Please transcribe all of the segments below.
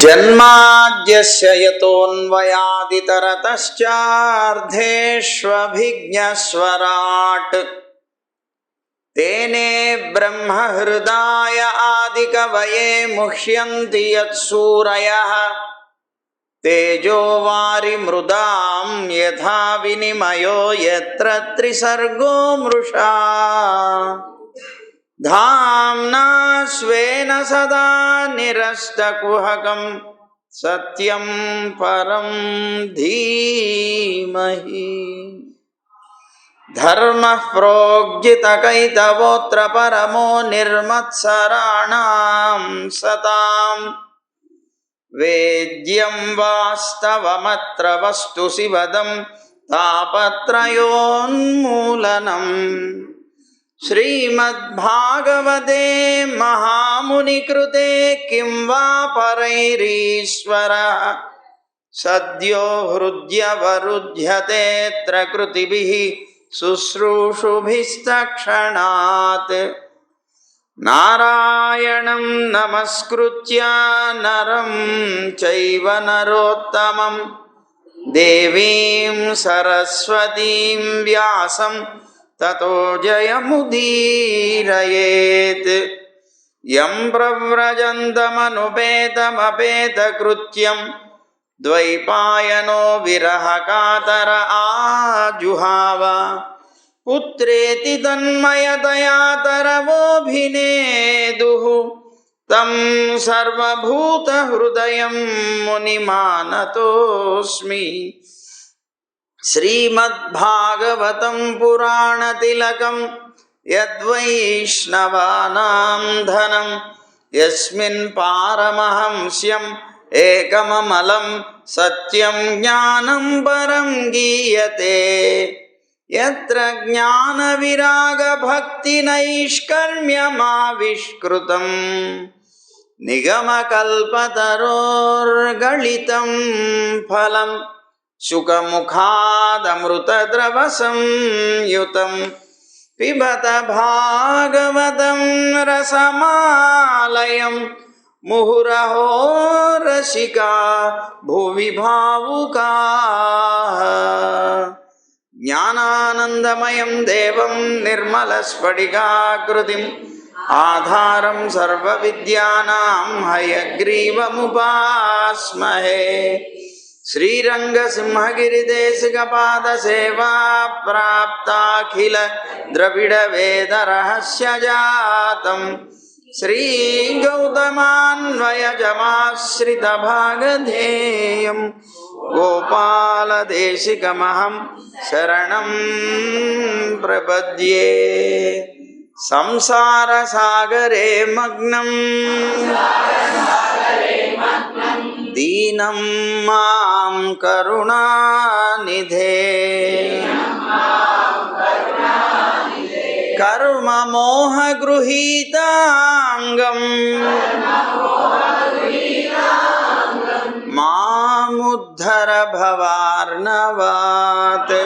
జన్మాద్యస్య యతోన్వయాదితరతశ్చార్ధేష్వభిజ్ఞస్వరాట్ తేనే బ్రహ్మహృదాయ ఆదికవయే ముహ్యంతి యత్సూరయః తేజో వారిమృదాం యథా వినిమయో యత్ర త్రిసర్గో మృషా ధామ్నా స్వేన సదా నిరస్తకుహకం సత్యం పరం ధీమహి. ధర్మః ప్రోజ్జితకైతవోత్ర పరమో నిర్మత్సరాణాం సతాం వేద్యం వాస్తవమత్ర వస్తు శివదం తాపత్రయోన్మూలనం. శ్రీమద్భాగవతే మహామునికృతే కిం వా పరైరీశ్వరః సద్యో హృద్యవరుధ్యతేత్ర కృతిభిః శుశ్రూషుభిస్తక్షణాత్. నారాయణం నమస్కృత్య నరం చైవ నరోత్తమం దేవీం సరస్వతీం వ్యాసం తతో జయముదీరయేత్. యం ప్రవ్రజంతమనుపేతమపేతకృత్యం ద్వైపాయనో విరహకాతర ఆజుహావ. పుత్రేతి తన్మయతయా తరవోభినేదుః తం సర్వభూతహృదయం మునిమానతోస్మి. శ్రీమద్భాగవతం పురాణతిలకం యద్వైష్ణవానాం ధనం యస్మిన్ పారమహంస్యం ఏకమమలం సత్యం జ్ఞానం పరం గీయతే. యత్ర జ్ఞాన విరాగ భక్తి నైష్కర్మ్యమావిష్కృతం నిగమకల్పతరోర్గళితం ఫలం శుకముఖాదమృతద్రవ సంయుతం. పిబత భాగవతం రసమాలయం ముహురహో రసికా భువి భావుకాః. జ్ఞానానందమయం దేవం నిర్మలస్ఫటికాకృతిం ఆధారం సర్వవిద్యానాం హయగ్రీవముపాస్మహే. శ్రీరంగసింహగిరిదేశికపాదసేవా ప్రాప్తాఖిల ద్రవిడ వేద రహస్యజాతం శ్రీగౌతమాన్వయజమాశ్రితభాగధేయం గోపాలదేశికమహం శరణం ప్రపద్యే. సంసారసాగరే మగ్నం దీనం మాం కరుణానిధే. కర్మమోహగృహీతాంగం మాముద్ధర భవార్ణవాత్.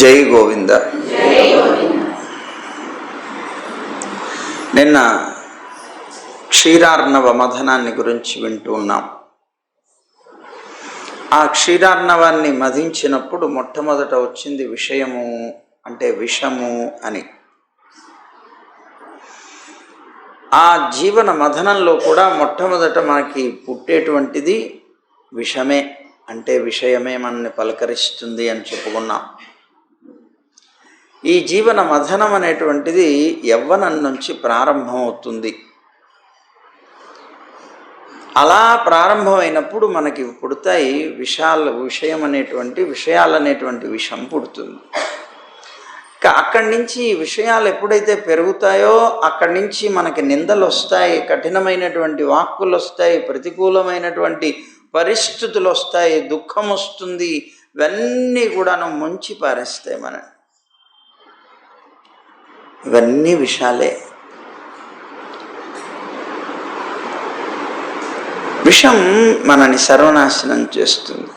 జై గోవింద. నిన్న క్షీరార్ణవ మథనాన్ని గురించి వింటూ ఉన్నాం. ఆ క్షీరార్ణవాన్ని మధించినప్పుడు మొట్టమొదట వచ్చింది విషయము అంటే విషము అని. ఆ జీవన మథనంలో కూడా మొట్టమొదట మనకి పుట్టేటువంటిది విషమే, అంటే విషయమే మనల్ని పలకరిస్తుంది అని చెప్పుకున్నాం. ఈ జీవన మథనం అనేటువంటిది యవ్వనం నుంచి ప్రారంభమవుతుంది. అలా ప్రారంభమైనప్పుడు మనకి పుడతాయి విషయాలనేటువంటి విషం పుడుతుంది. అక్కడి నుంచి విషయాలు ఎప్పుడైతే పెరుగుతాయో అక్కడి నుంచి మనకి నిందలు వస్తాయి, కఠినమైనటువంటి వాక్కులు వస్తాయి, ప్రతికూలమైనటువంటి పరిస్థితులు వస్తాయి, దుఃఖం వస్తుంది. ఇవన్నీ కూడాను ముంచి పారేస్తాయి మనని. ఇవన్నీ విషాలే. విషం మనని సర్వనాశనం చేస్తుంది,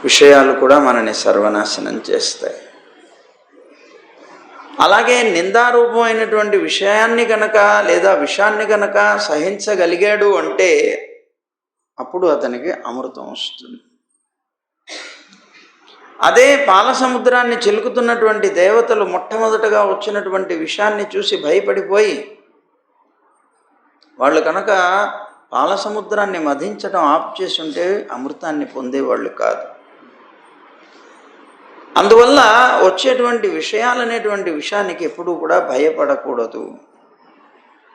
విషయాలు కూడా మనని సర్వనాశనం చేస్తాయి. అలాగే నిందారూపమైనటువంటి విషయాన్ని కనుక లేదా విషాన్ని కనుక సహించగలిగాడు అంటే అప్పుడు అతనికి అమృతం వస్తుంది. అదే పాల సముద్రాన్ని చిలుకుతున్నటువంటి దేవతలు మొట్టమొదటగా వచ్చినటువంటి విషాన్ని చూసి భయపడిపోయి వాళ్ళు కనుక పాల సముద్రాన్ని మధించడం ఆపు చేసి ఉంటే అమృతాన్ని పొందేవాళ్ళు కాదు. అందువల్ల వచ్చేటువంటి విషయాలనేటువంటి విషయానికి ఎప్పుడూ కూడా భయపడకూడదు,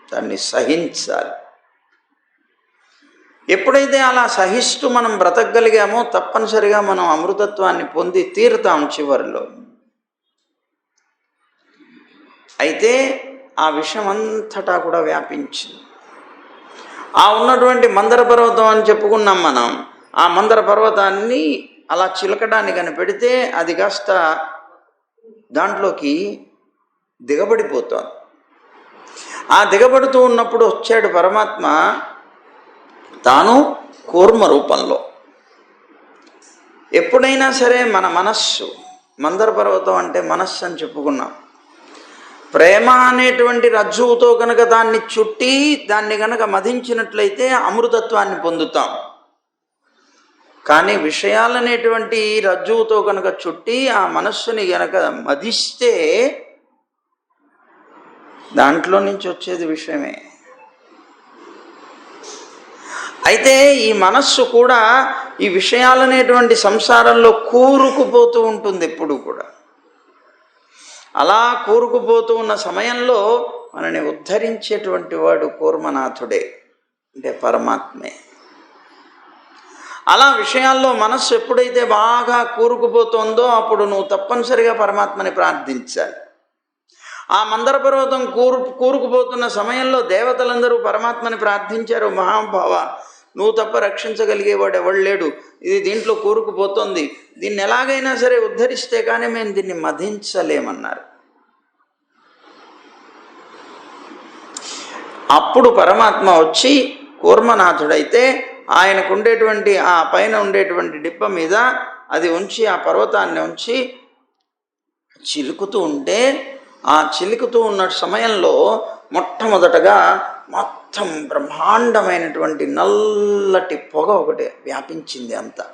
దాన్ని సహించాలి. ఎప్పుడైతే అలా సహిస్తూ మనం బ్రతకగలిగామో తప్పనిసరిగా మనం అమృతత్వాన్ని పొంది తీరుతాం చివరిలో. అయితే ఆ విషయం అంతటా కూడా వ్యాపించింది. ఆ ఉన్నటువంటి మందర పర్వతం అని చెప్పుకున్నాం మనం. ఆ మందర పర్వతాన్ని అలా చిలకడానికి అని పెడితే అది కాస్త దాంట్లోకి దిగబడిపోతోంది. ఆ దిగబడుతూ ఉన్నప్పుడు వచ్చాడు పరమాత్మ తాను కూర్మ రూపంలో. ఎప్పుడైనా సరే మన మనస్సు, మందర పర్వతం అంటే మనస్సు అని చెప్పుకున్నాం, ప్రేమ అనేటువంటి రజ్జువుతో కనుక దాన్ని చుట్టి దాన్ని కనుక మధించినట్లయితే అమృతత్వాన్ని పొందుతాం. కానీ విషయాలనేటువంటి రజ్జువుతో కనుక చుట్టి ఆ మనస్సుని కనుక మధిస్తే దాంట్లో నుంచి వచ్చేది విషయమే. అయితే ఈ మనస్సు కూడా ఈ విషయాలనేటువంటి సంసారంలో కూరుకుపోతూ ఉంటుంది ఎప్పుడు కూడా. అలా కూరుకుపోతూ ఉన్న సమయంలో మనని ఉద్ధరించేటువంటి వాడు కూర్మనాథుడే, అంటే పరమాత్మే. అలా విషయాల్లో మనస్సు ఎప్పుడైతే బాగా కూరుకుపోతుందో అప్పుడు నువ్వు తప్పనిసరిగా పరమాత్మని ప్రార్థించాలి. ఆ మందర పర్వతం కూరుకుపోతున్న సమయంలో దేవతలందరూ పరమాత్మని ప్రార్థించారు, మహాభావ నువ్వు తప్ప రక్షించగలిగేవాడు ఎవడు లేడు, ఇది దీంట్లో కూరుకుపోతుంది, దీన్ని ఎలాగైనా సరే ఉద్ధరిస్తే కానీ మేము దీన్ని మధించలేమన్నారు. అప్పుడు పరమాత్మ వచ్చి కూర్మనాథుడైతే ఆయనకు ఉండేటువంటి ఆ పైన ఉండేటువంటి డిప్ప మీద అది ఉంచి ఆ పర్వతాన్ని ఉంచి చిలుకుతూ ఉంటే ఆ చిలుకుతూ ఉన్న సమయంలో మొట్టమొదటగా మొత్తం బ్రహ్మాండమైనటువంటి నల్లటి పొగ ఒకటి వ్యాపించింది అంతా.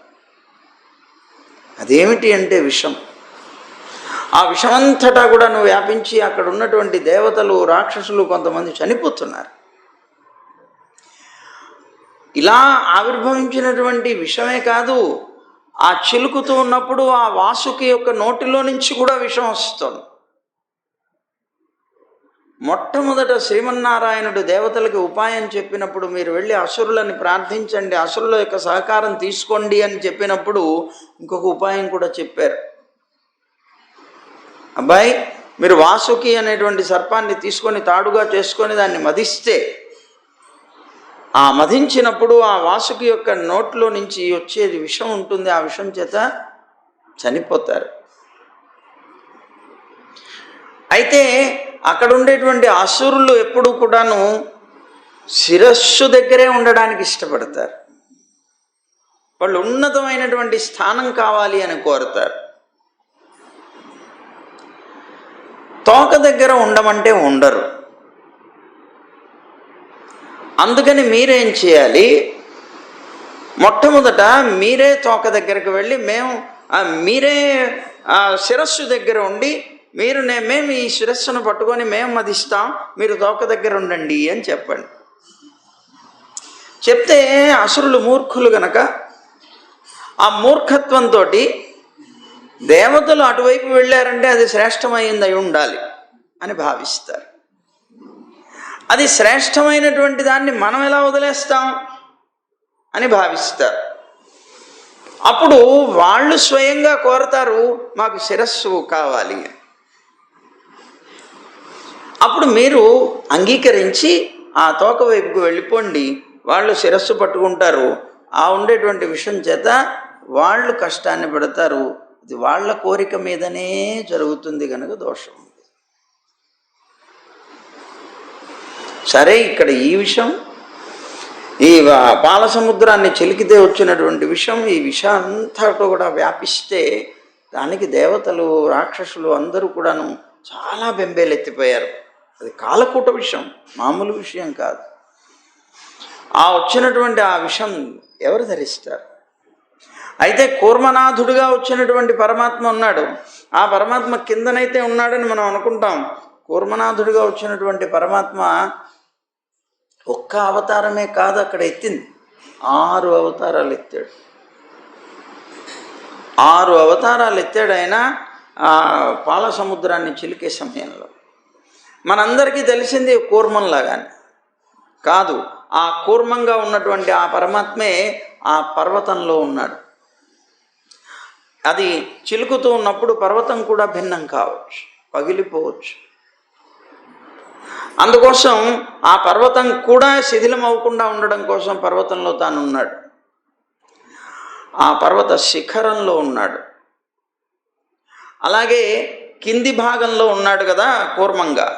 అదేమిటి అంటే విషం. ఆ విషమంతటా కూడా నువ్వు వ్యాపించి అక్కడ ఉన్నటువంటి దేవతలు, రాక్షసులు కొంతమంది చనిపోతున్నారు. ఇలా ఆవిర్భవించినటువంటి విషమే కాదు, ఆ చిలుకుతూ ఉన్నప్పుడు ఆ వాసుకి యొక్క నోటిలో నుంచి కూడా విషం వస్తుంది. మొట్టమొదట శ్రీమన్నారాయణుడు దేవతలకి ఉపాయం చెప్పినప్పుడు మీరు వెళ్ళి అసురులని ప్రార్థించండి, అసురుల యొక్క సహకారం తీసుకోండి అని చెప్పినప్పుడు ఇంకొక ఉపాయం కూడా చెప్పారు. అబ్బాయి మీరు వాసుకి అనేటువంటి సర్పాన్ని తీసుకొని తాడుగా చేసుకొని దాన్ని మధిస్తే ఆ మధించినప్పుడు ఆ వాసుకి యొక్క నోట్లో నుంచి వచ్చేది విషం ఉంటుంది, ఆ విషం చేత చనిపోతారు. అయితే అక్కడ ఉండేటువంటి అసురులు ఎప్పుడు కూడాను శిరస్సు దగ్గరే ఉండడానికి ఇష్టపడతారు. వాళ్ళు ఉన్నతమైనటువంటి స్థానం కావాలి అని కోరుతారు. తోక దగ్గర ఉండమంటే ఉండరు. అందుకని మీరేం చేయాలి, మొట్టమొదట మీరే తోక దగ్గరికి వెళ్ళి మీరే శిరస్సు దగ్గర ఉండి మేము ఈ శిరస్సును పట్టుకొని మేము మధిస్తాం, మీరు తోక దగ్గర ఉండండి అని చెప్పండి. చెప్తే అసురులు మూర్ఖులు గనక ఆ మూర్ఖత్వంతో దేవతలు అటువైపు వెళ్ళారంటే అది శ్రేష్టమైంది అయి ఉండాలి అని భావిస్తారు. అది శ్రేష్టమైనటువంటి దాన్ని మనం ఎలా వదిలేస్తాం? అని భావిస్తారు. అప్పుడు వాళ్ళు స్వయంగా కోరతారు, మాకు శిరస్సు కావాలి. అప్పుడు మీరు అంగీకరించి ఆ తోక వైపుకు వెళ్ళిపోండి. వాళ్ళు శిరస్సు పట్టుకుంటారు. ఆ ఉండేటువంటి విషయం చేత వాళ్ళు కష్టాన్ని పడతారు. ఇది వాళ్ళ కోరిక మీదనే జరుగుతుంది కనుక దోషం. సరే, ఇక్కడ ఈ విషయం, ఈ పాల సముద్రాన్ని చిలికితే వచ్చినటువంటి విషయం, ఈ విషయం అంతా కూడా వ్యాపిస్తే దానికి దేవతలు, రాక్షసులు అందరూ కూడాను చాలా బెంబేలెత్తిపోయారు. అది కాలకూట విషయం, మామూలు విషయం కాదు. ఆ వచ్చినటువంటి ఆ విషయం ఎవరు ధరిస్తారు? అయితే కూర్మనాథుడుగా వచ్చినటువంటి పరమాత్మ ఉన్నాడు. ఆ పరమాత్మ కిందనైతే ఉన్నాడని మనం అనుకుంటాం. కూర్మనాథుడిగా వచ్చినటువంటి పరమాత్మ ఒక్క అవతారమే కాదు అక్కడ ఎత్తింది, 6 అవతారాలు ఎత్తాడు. 6 అవతారాలు ఎత్తాడు ఆయన ఆ పాల సముద్రాన్ని చిలికే సమయంలో. మనందరికీ తెలిసింది కూర్మంలాగానే కాదు, ఆ కూర్మంగా ఉన్నటువంటి ఆ పరమాత్మే ఆ పర్వతంలో ఉన్నాడు. అది చిలుకుతూ ఉన్నప్పుడు పర్వతం కూడా భిన్నం కావచ్చు, పగిలిపోవచ్చు. అందుకోసం ఆ పర్వతం కూడా శిథిలం అవ్వకుండా ఉండడం కోసం పర్వతంలో తాను ఉన్నాడు. ఆ పర్వత శిఖరంలో ఉన్నాడు. అలాగే కింది భాగంలో ఉన్నాడు కదా కూర్మంగా.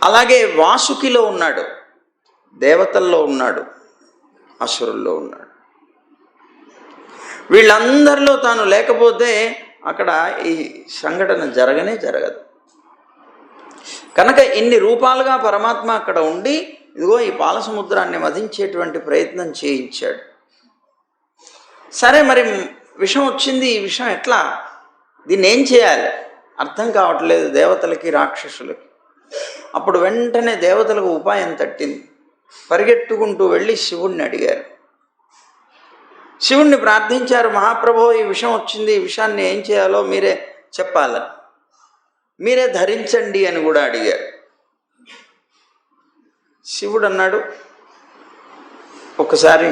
అలాగే వాసుకిలో ఉన్నాడు, దేవతల్లో ఉన్నాడు, అసురుల్లో ఉన్నాడు. వీళ్ళందరిలో తాను లేకపోతే అక్కడ ఈ సంఘటన జరగదు. కనుక ఇన్ని రూపాలుగా పరమాత్మ అక్కడ ఉండి ఇదిగో ఈ పాల సముద్రాన్ని వధించేటువంటి ప్రయత్నం చేయించాడు. సరే, మరి విషం వచ్చింది. ఈ విషయం ఎట్లా, దీన్ని ఏం చేయాలి అర్థం కావట్లేదు దేవతలకి, రాక్షసులకి. అప్పుడు వెంటనే దేవతలకు ఉపాయం తట్టింది. పరిగెట్టుకుంటూ వెళ్ళి శివుణ్ణి అడిగారు. శివుణ్ణి ప్రార్థించారు, మహాప్రభో ఈ విషయం వచ్చింది, ఈ విషయాన్ని ఏం చేయాలో మీరే చెప్పాలని, మీరే ధరించండి అని కూడా అడిగారు. శివుడు అన్నాడు, ఒకసారి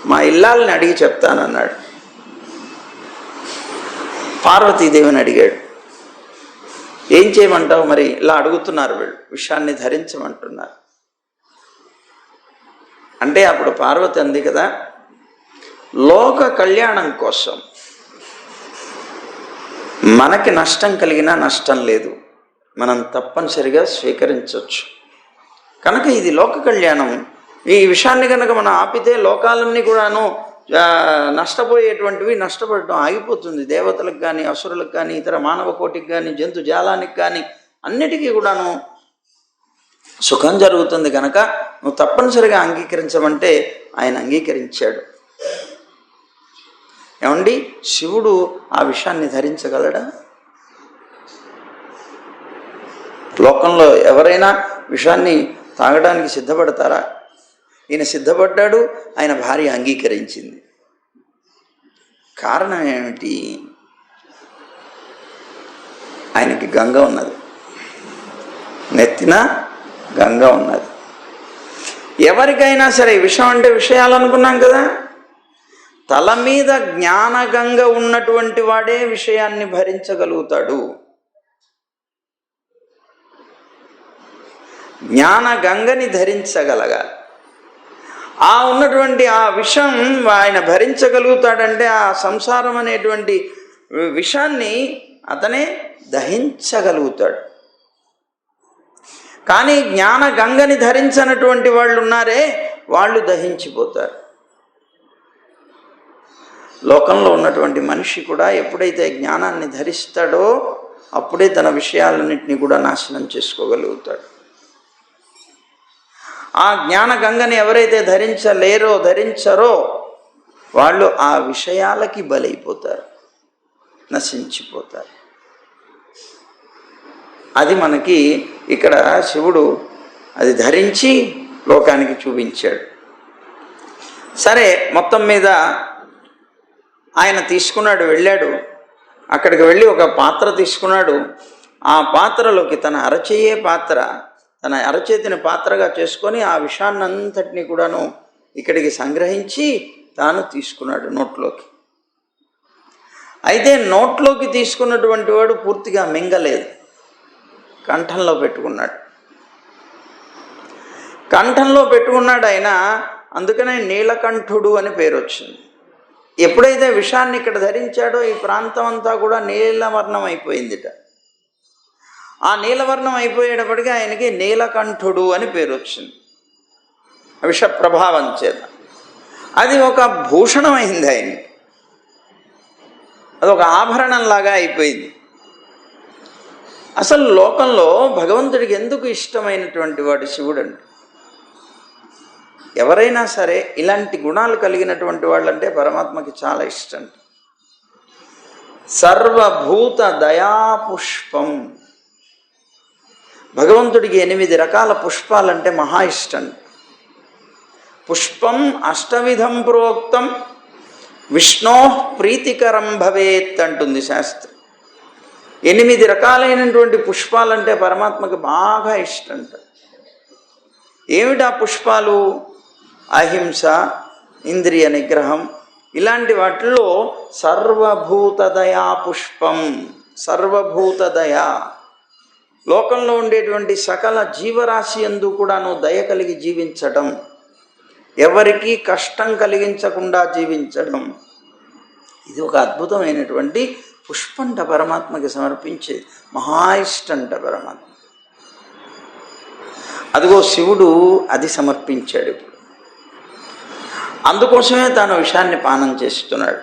మా ఇల్లాలని అడిగి చెప్తానన్నాడు. పార్వతీదేవిని అడిగాడు, ఏం చేయమంటావు, మరి ఇలా అడుగుతున్నారు వీళ్ళు, విషయాన్ని ధరించమంటున్నారు అంటే. అప్పుడు పార్వతి అంది కదా, లోక కళ్యాణం కోసం మనకి నష్టం కలిగినా నష్టం లేదు, మనం తప్పనిసరిగా స్వీకరించవచ్చు. కనుక ఇది లోక కళ్యాణం. ఈ విషయాన్ని కనుక మనం ఆపితే లోకాలన్నీ కూడాను నష్టపోయేటువంటివి, నష్టపడటం ఆగిపోతుంది. దేవతలకు కానీ, అసురులకు కానీ, ఇతర మానవ కోటికి కానీ, జంతు జాలానికి కానీ అన్నిటికీ కూడాను సుఖం జరుగుతుంది. కనుక నువ్వు తప్పనిసరిగా అంగీకరించమంటే ఆయన అంగీకరించాడు. ఏమండి, శివుడు ఆ విషయాన్ని ధరించగలడా? లోకంలో ఎవరైనా విషయాన్ని తాగడానికి సిద్ధపడతారా? ఈయన సిద్ధపడ్డాడు, ఆయన భార్య అంగీకరించింది. కారణం ఏమిటి? ఆయనకి గంగ ఉన్నది, నెత్తిన గంగ ఉన్నది. ఎవరికైనా సరే విషయం అంటే విషయాలు అనుకున్నాం కదా, తల మీద జ్ఞానగంగ ఉన్నటువంటి వాడే విషయాన్ని భరించగలుగుతాడు. జ్ఞానగంగని ధరించగలగాలి. ఆ ఉన్నటువంటి ఆ విషం ఆయన భరించగలుగుతాడంటే ఆ సంసారం అనేటువంటి విషాన్ని అతనే దహించగలుగుతాడు. కానీ జ్ఞానగంగని ధరించనటువంటి వాళ్ళు ఉన్నారే, వాళ్ళు దహించిపోతారు. లోకంలో ఉన్నటువంటి మనిషి కూడా ఎప్పుడైతే జ్ఞానాన్ని ధరిస్తాడో అప్పుడే తన విషయాలన్నింటినీ కూడా నాశనం చేసుకోగలుగుతాడు. ఆ జ్ఞాన గంగని ఎవరైతే ధరించరో వాళ్ళు ఆ విషయాలకి బలైపోతారు, నశించిపోతారు. అది మనకి ఇక్కడ శివుడు అది ధరించి లోకానికి చూపించాడు. సరే, మొత్తం మీద ఆయన తీసుకున్నాడు, వెళ్ళాడు. అక్కడికి వెళ్ళి ఒక పాత్ర తీసుకున్నాడు. ఆ పాత్రలోకి తన అరచేతిని పాత్రగా చేసుకొని ఆ విషాన్నంతటినీ కూడాను ఇక్కడికి సంగ్రహించి తాను తీసుకున్నాడు నోట్లోకి. అయితే నోట్లోకి తీసుకున్నటువంటి వాడు పూర్తిగా మింగలేదు, కంఠంలో పెట్టుకున్నాడు. కంఠంలో పెట్టుకున్నాడు ఆయన, అందుకనే నీలకంఠుడు అని పేరు వచ్చింది. ఎప్పుడైతే విషాన్ని ఇక్కడ ధరించాడో ఈ ప్రాంతం అంతా కూడా నీలవర్ణం అయిపోయిందిట. ఆ నీలవర్ణం అయిపోయేటప్పటికీ ఆయనకి నీలకంఠుడు అని పేరు వచ్చింది విష ప్రభావం చేత. అది ఒక భూషణమైంది ఆయనకి, అదొక ఆభరణంలాగా అయిపోయింది. అసలు లోకంలో భగవంతుడికి ఎందుకు ఇష్టమైనటువంటి వాడు శివుడు అంటే, ఎవరైనా సరే ఇలాంటి గుణాలు కలిగినటువంటి వాళ్ళంటే పరమాత్మకి చాలా ఇష్టం. సర్వభూత దయాపుష్పం, భగవంతుడికి 8 రకాల పుష్పాలంటే మహా ఇష్టం. పుష్పం అష్టవిధం ప్రోక్తం విష్ణో ప్రీతికరం భవేత్ అంటుంది శాస్త్రం. 8 రకాలైనటువంటి పుష్పాలంటే పరమాత్మకి బాగా ఇష్టం. ఏమిటా పుష్పాలు? అహింస, ఇంద్రియ నిగ్రహం, ఇలాంటి వాటిల్లో సర్వభూతదయా పుష్పం. సర్వభూతదయ, లోకంలో ఉండేటువంటి సకల జీవరాశి యందు కూడాను దయ కలిగి జీవించడం, ఎవరికి కష్టం కలిగించకుండా జీవించడం, ఇది ఒక అద్భుతమైనటువంటి పుష్పంట పరమాత్మకి సమర్పించేది. మహా ఇష్టంట పరమాత్మ. అదిగో శివుడు అది సమర్పించాడు. ఇప్పుడు అందుకోసమే తాను విషాన్ని పానం చేస్తున్నాడు.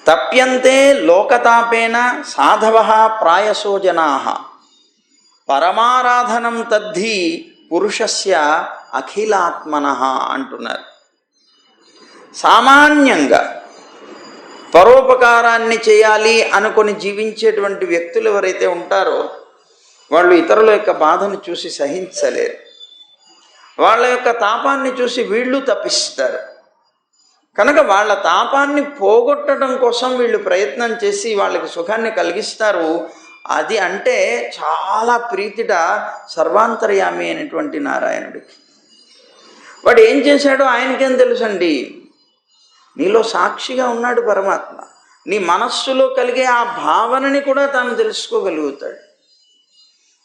తప్యంతే లోకతాపేన సాధవ ప్రాయసో జనా పరమారాధనం తద్ధి పురుషస్య అఖిలాత్మన అంటున్నారు. సామాన్యంగా పరోపకారాన్ని చేయాలి అనుకొని జీవించేటువంటి వ్యక్తులు ఎవరైతే ఉంటారో వాళ్ళు ఇతరుల యొక్క బాధను చూసి సహించలేరు. వాళ్ళ యొక్క తాపాన్ని చూసి వీళ్ళు తప్పిస్తారు. కనుక వాళ్ళ తాపాన్ని పోగొట్టడం కోసం వీళ్ళు ప్రయత్నం చేసి వాళ్ళకి సుఖాన్ని కలిగిస్తారు. అది అంటే చాలా ప్రీతిట సర్వాంతర్యామి అయినటువంటి నారాయణుడికి. వాడు ఏం చేశాడో ఆయనకేం తెలుసండి. నీలో సాక్షిగా ఉన్నాడు పరమాత్మ. నీ మనస్సులో కలిగే ఆ భావనని కూడా తాను తెలుసుకోగలుగుతాడు.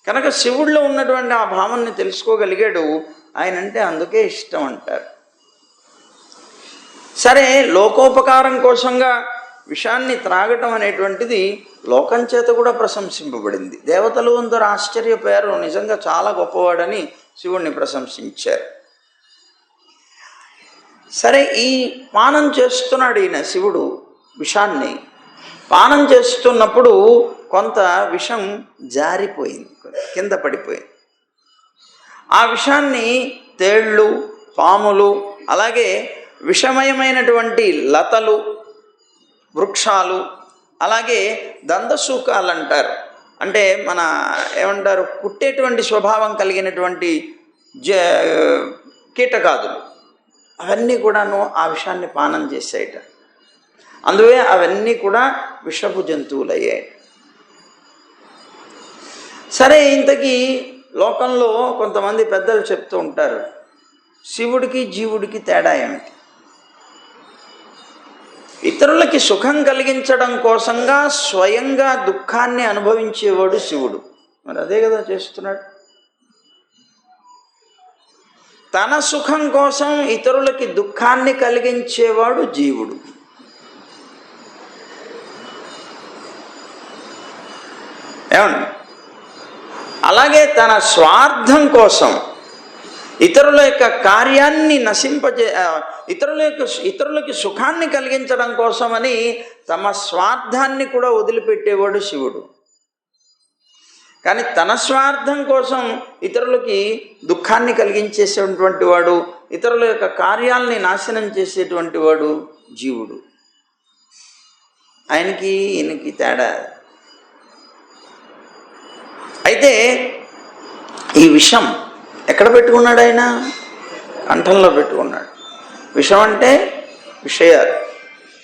కనుక శివుడిలో ఉన్నటువంటి ఆ భావనని తెలుసుకోగలిగాడు. ఆయన అంటే అందుకే ఇష్టం అంటారు. సరే, లోకోపకారం కోసంగా విషాన్ని త్రాగటం అనేటువంటిది లోకం చేత కూడా ప్రశంసింపబడింది. దేవతలు అందరూ ఆశ్చర్యపోయారు, నిజంగా చాలా గొప్పవాడని శివుణ్ణి ప్రశంసించారు. సరే, ఈ పానం చేస్తున్నాడు ఈయన శివుడు విషాన్ని. పానం చేస్తున్నప్పుడు కొంత విషం జారిపోయింది, కింద పడిపోయింది. ఆ విషాన్ని తేళ్ళు, పాములు, అలాగే విషమయమైనటువంటి లతలు, వృక్షాలు, అలాగే దందశూకాలు అంటారు. అంటే మన ఏమంటారు, కుట్టేటువంటి స్వభావం కలిగినటువంటి కీటకాదులు, అవన్నీ కూడాను ఆ విషాన్ని పానం చేసాయట. అందువే అవన్నీ కూడా విషపు జంతువులయ్యాయి. సరే, ఇంతకీ లోకంలో కొంతమంది పెద్దలు చెప్తూ ఉంటారు, శివుడికి జీవుడికి తేడా ఏమిటి? ఇతరులకి సుఖం కలిగించడం కోసంగా స్వయంగా దుఃఖాన్ని అనుభవించేవాడు శివుడు. మరి అదే కదా చేస్తున్నాడు. తన సుఖం కోసం ఇతరులకి దుఃఖాన్ని కలిగించేవాడు జీవుడు. ఏమండి? అలాగే తన స్వార్థం కోసం ఇతరుల యొక్క కార్యాన్ని ఇతరులకి సుఖాన్ని కలిగించడం కోసమని తమ స్వార్థాన్ని కూడా వదిలిపెట్టేవాడు శివుడు. కానీ తన స్వార్థం కోసం ఇతరులకి దుఃఖాన్ని కలిగించేసేటువంటి వాడు, ఇతరుల యొక్క కార్యాలని నాశనం చేసేటువంటి వాడు జీవుడు. ఆయనకి ఈయనకి తేడా. అయితే ఈ విషం ఎక్కడ పెట్టుకున్నాడు ఆయన? కంఠంలో పెట్టుకున్నాడు. విషం అంటే విషయాలు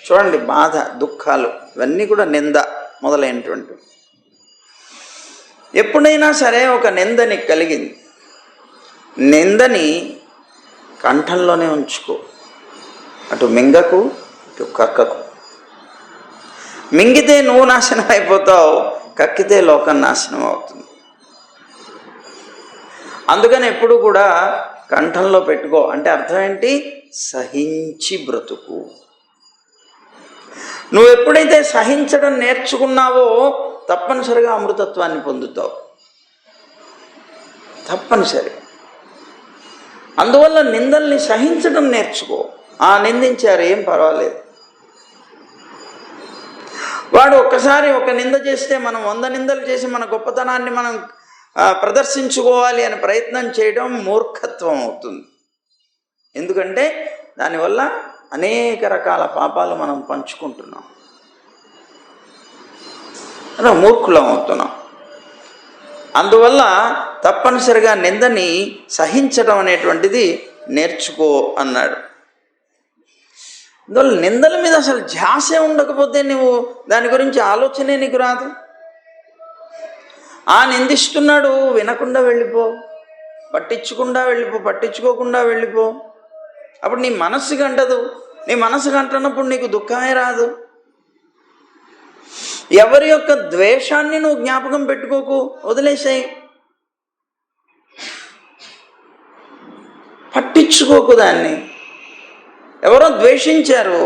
చూడండి, బాధ, దుఃఖాలు, ఇవన్నీ కూడా నింద మొదలైనటువంటి. ఎప్పుడైనా సరే ఒక నిందని కలిగింది, నిందని కంఠంలోనే ఉంచుకో. అటు మింగకు, ఇటు కక్కకు. మింగితే నువ్వు నాశనం అయిపోతావు, కక్కితే లోకం నాశనం అవుతుంది. అందుకని ఎప్పుడు కూడా కంఠంలో పెట్టుకో. అంటే అర్థం ఏంటి? సహించి బ్రతుకు. నువ్వు ఎప్పుడైతే సహించడం నేర్చుకున్నావో తప్పనిసరిగా అమృతత్వాన్ని పొందుతావు, తప్పనిసరి. అందువల్ల నిందల్ని సహించడం నేర్చుకో. నిందించారు, ఏం పర్వాలేదు. వాడు ఒక్కసారి ఒక నింద చేస్తే మనం 100 నిందలు చేసి మన గొప్పతనాన్ని మనం ప్రదర్శించుకోవాలి అని ప్రయత్నం చేయడం మూర్ఖత్వం అవుతుంది. ఎందుకంటే దానివల్ల అనేక రకాల పాపాలు మనం పంచుకుంటున్నాం, అలా మూర్ఖులం అవుతున్నాం. అందువల్ల తప్పనిసరిగా నిందని సహించడం అనేటువంటిది నేర్చుకో అన్నాడు. అందువల్ల నిందల మీద అసలు ధ్యాసే ఉండకపోతే నువ్వు దాని గురించి ఆలోచనే నీకు రాదు. నిందిస్తున్నాడు, వినకుండా వెళ్ళిపో, పట్టించుకోకుండా వెళ్ళిపో. అప్పుడు నీ మనస్సుకి అంటదు. నీ మనసుకు అంటున్నప్పుడు నీకు దుఃఖమే రాదు. ఎవరి యొక్క ద్వేషాన్ని నువ్వు జ్ఞాపకం పెట్టుకోకు, వదిలేసాయి. పట్టించుకోకు దాన్ని. ఎవరో ద్వేషించారు,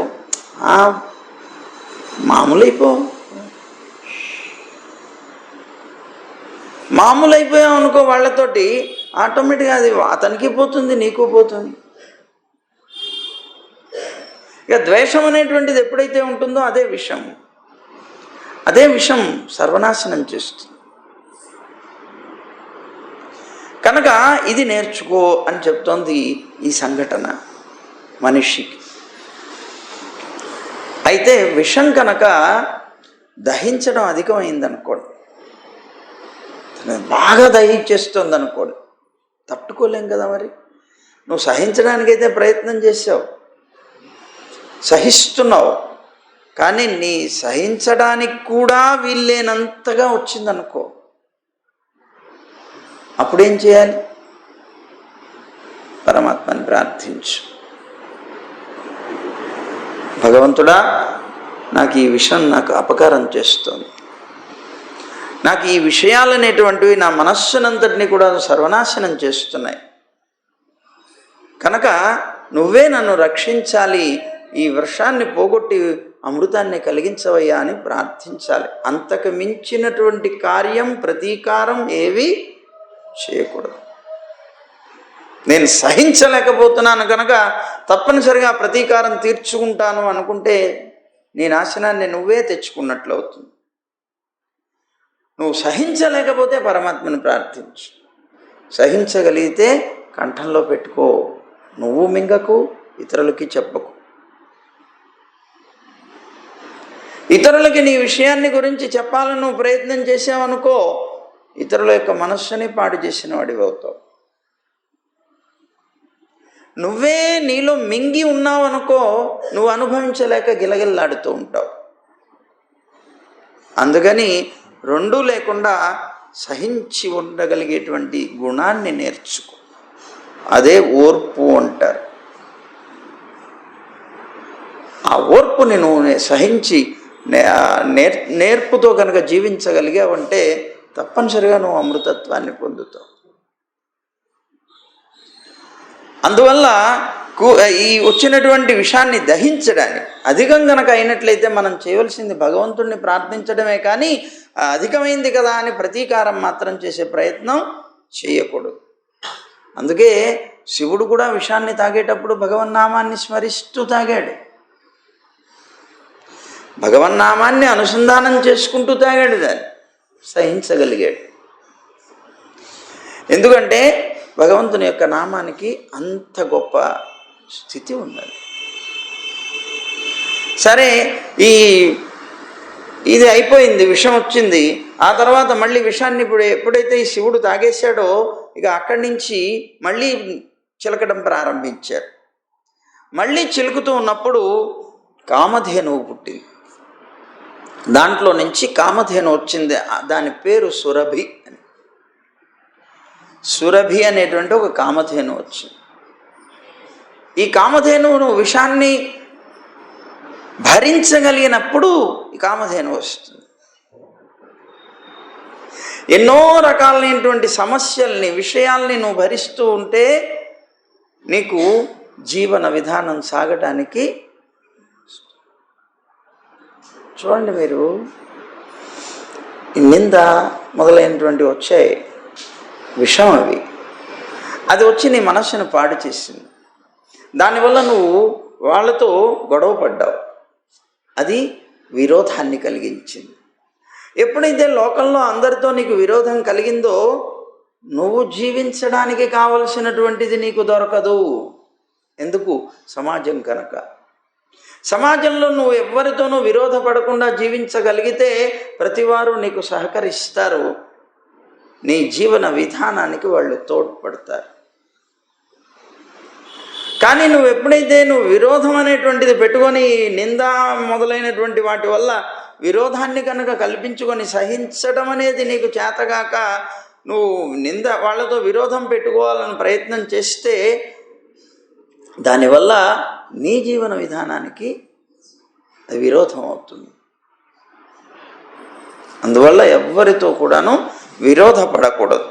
మామూలైపోయావు అనుకో వాళ్ళతోటి, ఆటోమేటిక్గా అది అతనికి పోతుంది, నీకు పోతుంది. ఇక ద్వేషం అనేటువంటిది ఎప్పుడైతే ఉంటుందో అదే విషం సర్వనాశనం చేస్తుంది. కనుక ఇది నేర్చుకో అని చెప్తోంది ఈ సంఘటన మనిషికి. అయితే విషం కనుక దహించడం అధికమైందనుకోండి, బాగా దహించేస్తుంది అనుకోండి, తట్టుకోలేం కదా. మరి నువ్వు సహించడానికైతే ప్రయత్నం చేసావు, సహిస్తున్నావు, కానీ నీ సహించడానికి కూడా వీల్లేనంతగా వచ్చిందనుకో, అప్పుడేం చేయాలి? పరమాత్మని ప్రార్థించు. భగవంతుడా, నాకు ఈ విషయం నాకు అపకారం చేస్తుంది, నాకు ఈ విషయాలు అనేటువంటివి నా మనస్సునంతటిని కూడా సర్వనాశనం చేస్తున్నాయి, కనుక నువ్వే నన్ను రక్షించాలి, ఈ వర్షాన్ని పోగొట్టి అమృతాన్ని కలిగించవయ్యా అని ప్రార్థించాలి. అంతకు మించినటువంటి కార్యం, ప్రతీకారం ఏవి చేయకూడదు. నేను సహించలేకపోతున్నాను కనుక తప్పనిసరిగా ప్రతీకారం తీర్చుకుంటాను అనుకుంటే నీ నాశనాన్ని నువ్వే తెచ్చుకున్నట్లు అవుతుంది. నువ్వు సహించలేకపోతే పరమాత్మను ప్రార్థించు. సహించగలిగితే కంఠంలో పెట్టుకో, నువ్వు మింగకు, ఇతరులకి చెప్పకు. ఇతరులకి నీ విషయాన్ని గురించి చెప్పాలని నువ్వు ప్రయత్నం చేసావనుకో, ఇతరుల యొక్క మనస్సుని పాడు చేసిన వాడివి అవుతావు. నువ్వే నీలో మింగి ఉన్నావు అనుకో, నువ్వు అనుభవించలేక గిలగిల్లాడుతూ ఉంటావు. అందుకని రెండూ లేకుండా సహించి ఉండగలిగేటువంటి గుణాన్ని నేర్చుకో. అదే ఓర్పు అంటారు. ఆ ఓర్పుని నువ్వు సహించి నేర్పుతో కనుక జీవించగలిగావంటే తప్పనిసరిగా నువ్వు అమృతత్వాన్ని పొందుతావు. అందువల్ల ఈ వచ్చినటువంటి విషయాన్ని దహించడానికి అధికం కనుక అయినట్లయితే మనం చేయవలసింది భగవంతుడిని ప్రార్థించడమే, కానీ అధికమైంది కదా అని ప్రతీకారం మాత్రం చేసే ప్రయత్నం చేయకూడదు. అందుకే శివుడు కూడా విషాన్ని తాగేటప్పుడు భగవన్నామాన్ని స్మరిస్తూ తాగాడు, భగవన్నామాన్ని అనుసంధానం చేసుకుంటూ తాగాడు, దాన్ని సహించగలిగాడు. ఎందుకంటే భగవంతుని యొక్క నామానికి అంత గొప్ప స్థితి ఉన్నది. సరే, ఇది అయిపోయింది, విషం వచ్చింది. ఆ తర్వాత మళ్ళీ విషాన్ని ఎప్పుడైతే ఈ శివుడు తాగేశాడో ఇక అక్కడి నుంచి మళ్ళీ చిలకడం ప్రారంభించారు. మళ్ళీ చిలుకుతూ ఉన్నప్పుడు కామధేనువు పుట్టింది. దాంట్లో నుంచి కామధేను వచ్చింది. దాని పేరు సురభి అని. సురభి అనేటువంటి ఒక కామధేను వచ్చింది. ఈ కామధేనువు విషాన్ని భరించగలిగినప్పుడు ఈ కామధేనువు వస్తుంది. ఎన్నో రకాలైనటువంటి సమస్యల్ని, విషయాల్ని నువ్వు భరిస్తూ ఉంటే నీకు జీవన విధానం సాగటానికి, చూడండి మీరు, నింద మొదలైనటువంటి వచ్చాయి, విషం అవి, అది వచ్చి నీ మనస్సును పాడు చేసింది. దానివల్ల నువ్వు వాళ్ళతో గొడవ పడ్డావు, అది విరోధాన్ని కలిగించింది. ఎప్పుడైతే లోకంలో అందరితో నీకు విరోధం కలిగిందో నువ్వు జీవించడానికి కావలసినటువంటిది నీకు దొరకదు. ఎందుకు? సమాజం కనుక. సమాజంలో నువ్వు ఎవరితోనూ విరోధపడకుండా జీవించగలిగితే ప్రతివారు నీకు సహకరిస్తారు, నీ జీవన విధానానికి వాళ్ళు తోడ్పడతారు. కానీ నువ్వు ఎప్పుడైతే విరోధం అనేటువంటిది పెట్టుకొని నింద మొదలైనటువంటి వాటి వల్ల విరోధాన్ని కనుక కల్పించుకొని సహించడం అనేది నీకు చేతగాక నువ్వు నింద వాళ్ళతో విరోధం పెట్టుకోవాలని ప్రయత్నం చేస్తే దానివల్ల నీ జీవన విధానానికి అది విరోధం అవుతుంది. అందువల్ల ఎవ్వరితో కూడాను విరోధపడకూడదు.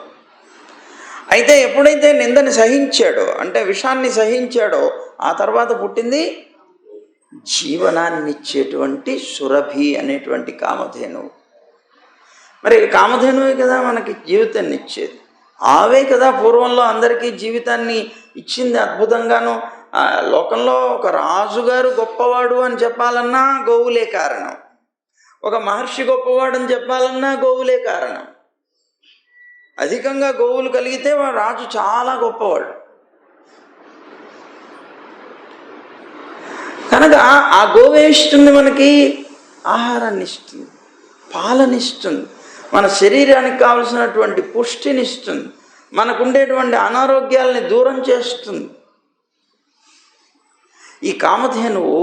అయితే ఎప్పుడైతే నిందని సహించాడో, అంటే విషాన్ని సహించాడో, ఆ తర్వాత పుట్టింది జీవనాన్ని ఇచ్చేటువంటి సురభి అనేటువంటి కామధేనువు. మరి కామధేనువే కదా మనకి జీవితాన్ని ఇచ్చేది. ఆవే కదా పూర్వంలో అందరికీ జీవితాన్ని ఇచ్చింది అద్భుతంగాను. లోకంలో ఒక రాజుగారు గొప్పవాడు అని చెప్పాలన్నా గోవులే కారణం, ఒక మహర్షి గొప్పవాడు అని చెప్పాలన్నా గోవులే కారణం. అధికంగా గోవులు కలిగితే వాడు రాజు చాలా గొప్పవాడు. కనుక ఆ గోవే ఇస్తుంది, మనకి ఆహారాన్ని ఇస్తుంది, పాలనిస్తుంది, మన శరీరానికి కావలసినటువంటి పుష్టినిస్తుంది, మనకుండేటువంటి అనారోగ్యాలని దూరం చేస్తుంది. ఈ కామధేనువు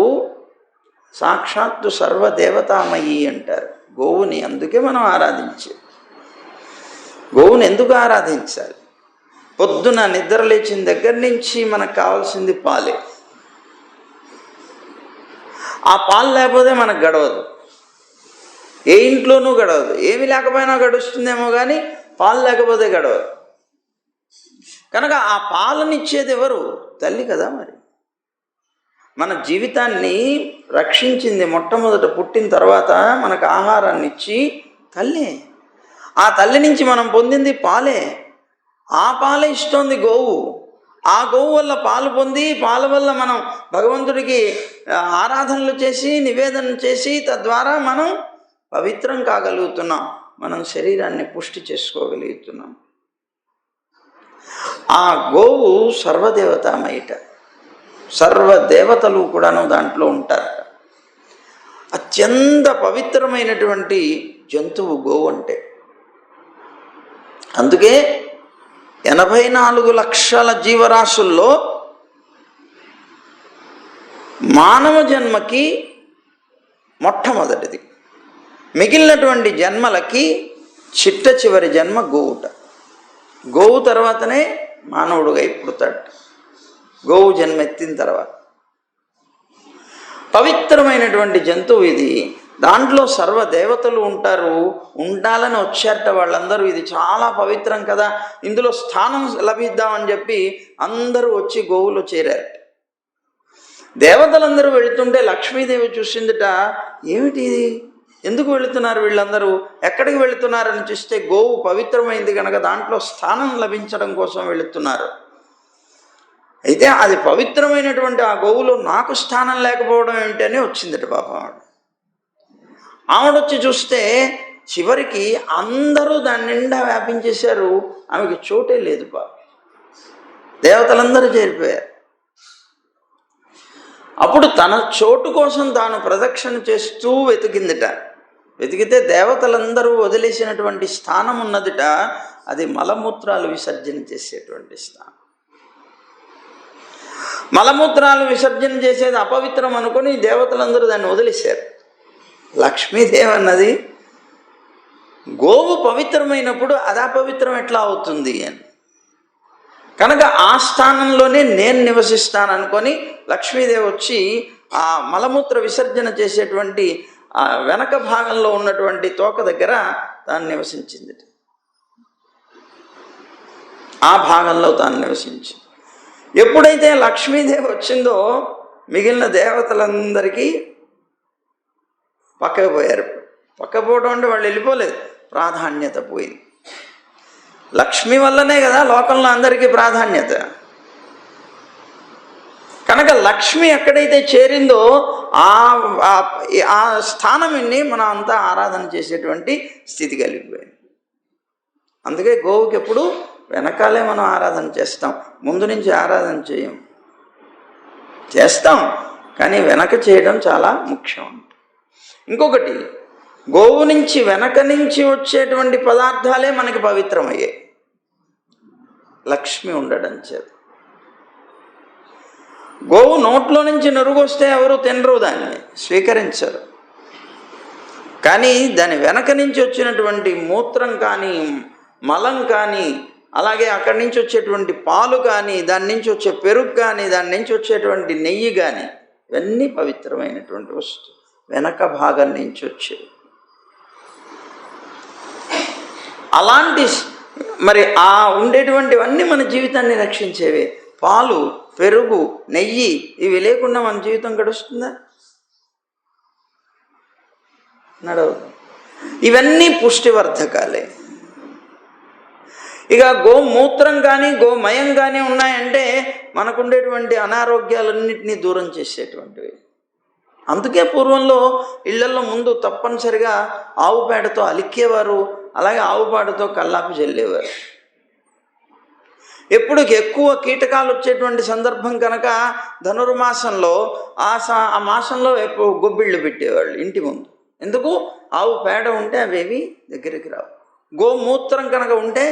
సాక్షాత్తు సర్వదేవతామయి అంటారు గోవుని. అందుకే మనం ఆరాధించేది. గోవుని ఎందుకు ఆరాధించాలి? పొద్దున నిద్ర లేచిన దగ్గర నుంచి మనకు కావాల్సింది పాలే. ఆ పాలు లేకపోతే మనకు గడవదు, ఏ ఇంట్లోనూ గడవదు. ఏమి లేకపోయినా గడుస్తుందేమో కానీ పాలు లేకపోతే గడవదు. కనుక ఆ పాలనిచ్చేది ఎవరు? తల్లి కదా. మరి మన జీవితాన్ని రక్షించింది మొట్టమొదట పుట్టిన తర్వాత మనకు ఆహారాన్ని ఇచ్చి తల్లే. ఆ తల్లి నుంచి మనం పొందింది పాలే. ఆ పాలే ఇస్తోంది గోవు. ఆ గోవు వల్ల పాలు పొంది, పాల వల్ల మనం భగవంతుడికి ఆరాధనలు చేసి, నివేదన చేసి, తద్వారా మనం పవిత్రం కాగలుగుతున్నాం, మనం శరీరాన్ని పుష్టి చేసుకోగలుగుతున్నాం. ఆ గోవు సర్వదేవతామయిట. సర్వదేవతలు కూడాను దాంట్లో ఉంటారట. అత్యంత పవిత్రమైనటువంటి జంతువు గోవు అంటే. అందుకే 84 లక్షల జీవరాశుల్లో మానవ జన్మకి మొట్టమొదటిది. మిగిలినటువంటి జన్మలకి చిట్ట చివరి జన్మ గోవుట. గోవు తర్వాతనే మానవుడుగా పుడతాడు. గోవు జన్మెత్తిన తర్వాత పవిత్రమైనటువంటి జంతువు ఇది. దాంట్లో సర్వదేవతలు ఉంటారు. ఉండాలని వచ్చారట వాళ్ళందరూ. ఇది చాలా పవిత్రం కదా, ఇందులో స్థానం లభిద్దామని చెప్పి అందరూ వచ్చి గోవులో చేరారు. దేవతలందరూ వెళుతుంటే లక్ష్మీదేవి చూసిందిట, ఏమిటి ఇది, ఎందుకు వెళుతున్నారు వీళ్ళందరూ, ఎక్కడికి వెళుతున్నారని చూస్తే గోవు పవిత్రమైంది కనుక దాంట్లో స్థానం లభించడం కోసం వెళుతున్నారు. అయితే అది పవిత్రమైనటువంటి ఆ గోవులో నాకు స్థానం లేకపోవడం ఏంటని వచ్చిందట పాపం ఆవిడ. ఆవిడొచ్చి చూస్తే చివరికి అందరూ దాని నిండా వ్యాపించేశారు. ఆమెకి చోటే లేదు పాపం. దేవతలందరూ చేరిపోయారు. అప్పుడు తన చోటు కోసం తాను ప్రదక్షిణ చేస్తూ వెతికిందిట. వెతికితే దేవతలందరూ వదిలేసినటువంటి స్థానం ఉన్నదిట. అది మలమూత్రాలు విసర్జన చేసేటువంటి స్థానం. మలమూత్రాలు విసర్జన చేసేది అపవిత్రం అనుకొని దేవతలందరూ దాన్ని వదిలేశారు. లక్ష్మీదేవి అన్నది గోవు పవిత్రమైనప్పుడు అది అపవిత్రం ఎట్లా అవుతుంది అని. కనుక ఆ స్థానంలోనే నేను నివసిస్తాననుకొని లక్ష్మీదేవి వచ్చి ఆ మలమూత్ర విసర్జన చేసేటువంటి ఆ వెనక భాగంలో ఉన్నటువంటి తోక దగ్గర తాను నివసించింది. ఆ భాగంలో తాను నివసించింది. ఎప్పుడైతే లక్ష్మీదేవి వచ్చిందో మిగిలిన దేవతలందరికీ పక్కకు పోయారు. పక్కకు పోవడం అంటే వాళ్ళు వెళ్ళిపోలేదు, ప్రాధాన్యత పోయింది. లక్ష్మి వల్లనే కదా లోకంలో అందరికీ ప్రాధాన్యత. కనుక లక్ష్మి ఎక్కడైతే చేరిందో ఆ స్థానాన్ని మనం అంతా ఆరాధన చేసేటువంటి స్థితి కలిగిపోయింది. అందుకే గోవుకి ఎప్పుడు వెనకాలే మనం ఆరాధన చేస్తాం, ముందు నుంచి ఆరాధన చేస్తాం కానీ వెనక చేయడం చాలా ముఖ్యం. ఇంకొకటి, గోవు నుంచి వెనక నుంచి వచ్చేటువంటి పదార్థాలే మనకి పవిత్రమయ్యాయి లక్ష్మి ఉండడం చేత. గోవు నోట్లో నుంచి నురుగొస్తే ఎవరు తినరు, దాన్ని స్వీకరించరు. కానీ దాని వెనక నుంచి వచ్చినటువంటి మూత్రం కానీ మలం కానీ అలాగే అక్కడి నుంచి వచ్చేటువంటి పాలు కానీ దాని నుంచి వచ్చే పెరుగు కానీ దాని నుంచి వచ్చేటువంటి నెయ్యి కానీ ఇవన్నీ పవిత్రమైనటువంటి వస్తువు, వెనక భాగం నుంచి వచ్చేవి. అలాంటి మరి ఆ ఉండేటువంటివన్నీ మన జీవితాన్ని రక్షించేవే. పాలు, పెరుగు, నెయ్యి ఇవి లేకుండా మన జీవితం గడుస్తుందా? నడవదు. ఇవన్నీ పుష్టివర్ధకాలే. ఇక గోమూత్రం కానీ గోమయం కానీ ఉన్నాయంటే మనకుండేటువంటి అనారోగ్యాలన్నింటినీ దూరం చేసేటువంటివి. అందుకే పూర్వంలో ఇళ్లలో ముందు తప్పనిసరిగా ఆవు పేడతో అలిక్కేవారు, అలాగే ఆవు పేడతో కల్లాపి చల్లేవారు. ఎప్పుడు ఎక్కువ కీటకాలు వచ్చేటువంటి సందర్భం కనుక ధనుర్మాసంలో ఆ మాసంలో ఎప్పుడు గొబ్బిళ్ళు పెట్టేవాళ్ళు ఇంటి ముందు. ఎందుకు? ఆవు పేడ ఉంటే అవేవి దగ్గరికి రావు. గోమూత్రం కనుక ఉంటే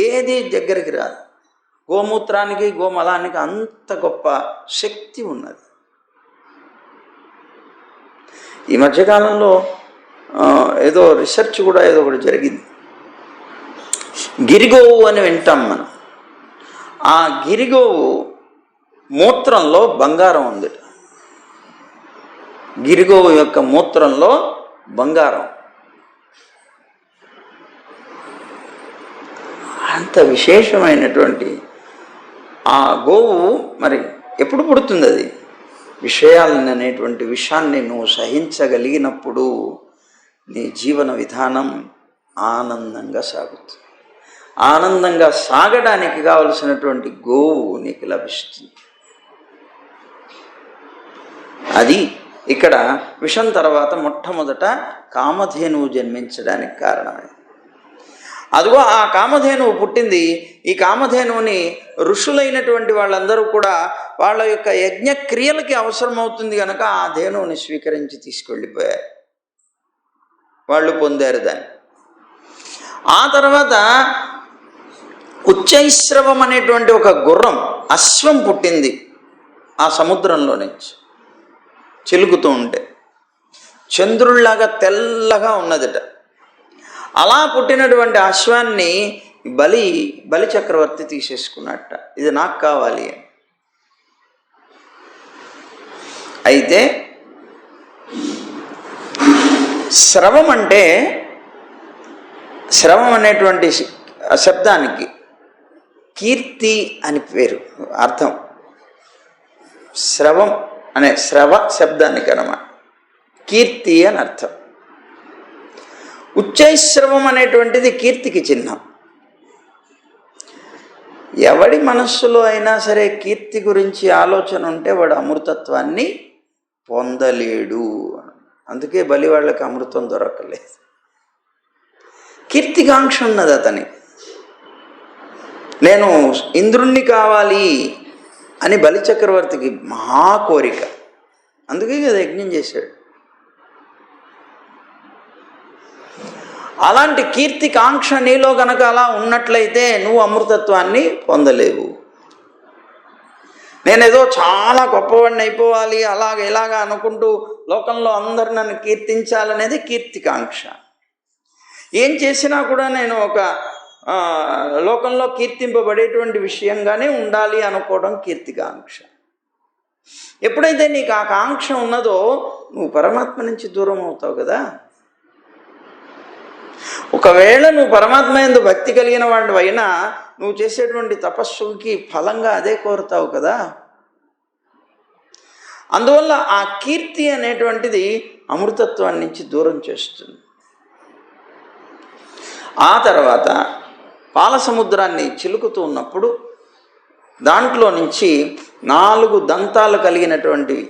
ఏది దగ్గరికి రాదు. గోమూత్రానికి గోమలానికి అంత గొప్ప శక్తి ఉన్నది. ఈ మధ్యకాలంలో ఏదో రీసెర్చ్ కూడా ఏదో ఒకటి జరిగింది. గిరిగోవు అని వింటాం మనం. ఆ గిరిగోవు మూత్రంలో బంగారం ఉంది. గిరిగోవు యొక్క మూత్రంలో బంగారం. అంత విశేషమైనటువంటి ఆ గోవు మరి ఎప్పుడు పుడుతుంది? అది విషయాలను అనేటువంటి విషయాన్ని నువ్వు సహించగలిగినప్పుడు నీ జీవన విధానం ఆనందంగా సాగుతుంది. ఆనందంగా సాగడానికి కావలసినటువంటి గోవు నీకు లభిస్తుంది. అది ఇక్కడ విషం తర్వాత మొట్టమొదట కామధేనువు జన్మించడానికి కారణమైంది. అదిగో ఆ కామధేనువు పుట్టింది. ఈ కామధేనువుని ఋషులైనటువంటి వాళ్ళందరూ కూడా వాళ్ళ యొక్క యజ్ఞక్రియలకి అవసరమవుతుంది కనుక ఆ ధేనువుని స్వీకరించి తీసుకెళ్ళిపోయారు. వాళ్ళు పొందారు దాన్ని. ఆ తర్వాత ఉచ్చైశ్రవం అనేటువంటి ఒక గుర్రం, అశ్వం పుట్టింది ఆ సముద్రంలో నుంచి చిలుకుతూ ఉంటే. చంద్రుళ్లాగా తెల్లగా ఉన్నదిట. అలా పుట్టినటువంటి అశ్వాన్ని బలి చక్రవర్తి తీసేసుకున్నట్ట. ఇది నాకు కావాలి అని. అయితే స్రవం అంటే, స్రవం అనేటువంటి శబ్దానికి కీర్తి అని పేరు, అర్థం. స్రవం అనే స్రవ శబ్దానికి అన్నమాట కీర్తి అని అర్థం. ఉచ్చైశ్రవం అనేటువంటిది కీర్తికి చిహ్నం. ఎవడి మనస్సులో అయినా సరే కీర్తి గురించి ఆలోచన ఉంటే వాడు అమృతత్వాన్ని పొందలేడు. అందుకే బలి వాళ్ళకి అమృతం దొరకలేదు. కీర్తికాంక్ష ఉన్నది అతని. నేను ఇంద్రుణ్ణి కావాలి అని బలి చక్రవర్తికి మహా కోరిక. అందుకే కదా యజ్ఞం చేశాడు. అలాంటి కీర్తికాంక్ష నీలో గనక అలా ఉన్నట్లయితే నువ్వు అమృతత్వాన్ని పొందలేవు. నేనేదో చాలా గొప్పవాడిని అయిపోవాలి ఇలాగా అనుకుంటూ లోకంలో అందరు నన్ను కీర్తించాలనేది కీర్తికాంక్ష. ఏం చేసినా కూడా నేను ఒక లోకంలో కీర్తింపబడేటువంటి విషయంగానే ఉండాలి అనుకోవడం కీర్తికాంక్ష. ఎప్పుడైతే నీకు ఆ కాంక్ష ఉన్నదో నువ్వు పరమాత్మ నుంచి దూరం అవుతావు కదా. ఒకవేళ నువ్వు పరమాత్మ యందు భక్తి కలిగిన వాడు అయినా నువ్వు చేసేటువంటి తపస్సుకి ఫలంగా అదే కోరుతావు కదా. అందువల్ల ఆ కీర్తి అనేటువంటిది అమృతత్వాన్ని నుంచి దూరం చేస్తుంది. ఆ తర్వాత పాల సముద్రాన్ని చిలుకుతూ ఉన్నప్పుడు దాంట్లో నుంచి 4 దంతాలు కలిగినటువంటివి,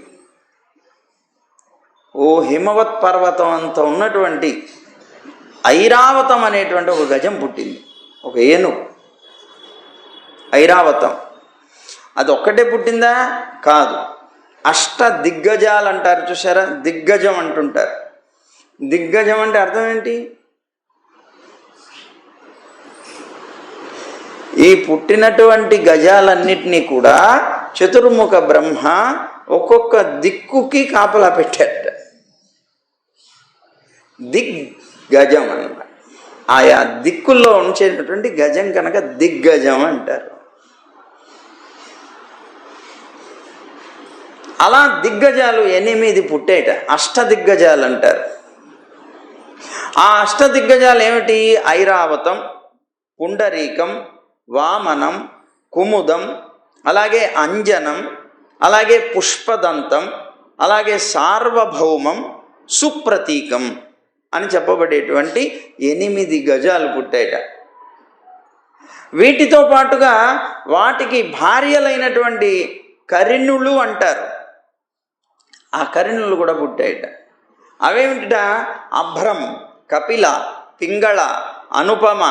ఓ హిమవత్ పర్వతం అంత ఉన్నటువంటి ఐరావతం అనేటువంటి ఒక గజం పుట్టింది, ఒక ఏనుగు ఐరావతం. అది ఒక్కటే పుట్టిందా? కాదు. అష్ట దిగ్గజాలు అంటారు చూసారా, దిగ్గజం అంటుంటారు. దిగ్గజం అంటే అర్థం ఏంటి? ఈ పుట్టినటువంటి గజాలన్నిటినీ కూడా చతుర్ముఖ బ్రహ్మ ఒక్కొక్క దిక్కుకి కాపలా పెట్టాట. దిగ్గజం అన్నమాట. ఆయా దిక్కుల్లో ఉంచేటటువంటి గజం కనుక దిగ్గజం అంటారు. అలా దిగ్గజాలు 8 పుట్టేట, అష్టదిగ్గజాలు అంటారు. ఆ అష్టదిగ్గజాలు ఏమిటి? ఐరావతం, పుండరీకం, వామనం, కుముదం, అలాగే అంజనం, అలాగే పుష్పదంతం, అలాగే సార్వభౌమం, సుప్రతీకం అని చెప్పబడేటువంటి 8 గజాలు పుట్టాయట. వీటితో పాటుగా వాటికి భార్యలైనటువంటి కరిణులు అంటారు, ఆ కరిణులు కూడా పుట్టాయట. అవేమిట? అభ్రం, కపిల, పింగళ, అనుపమ,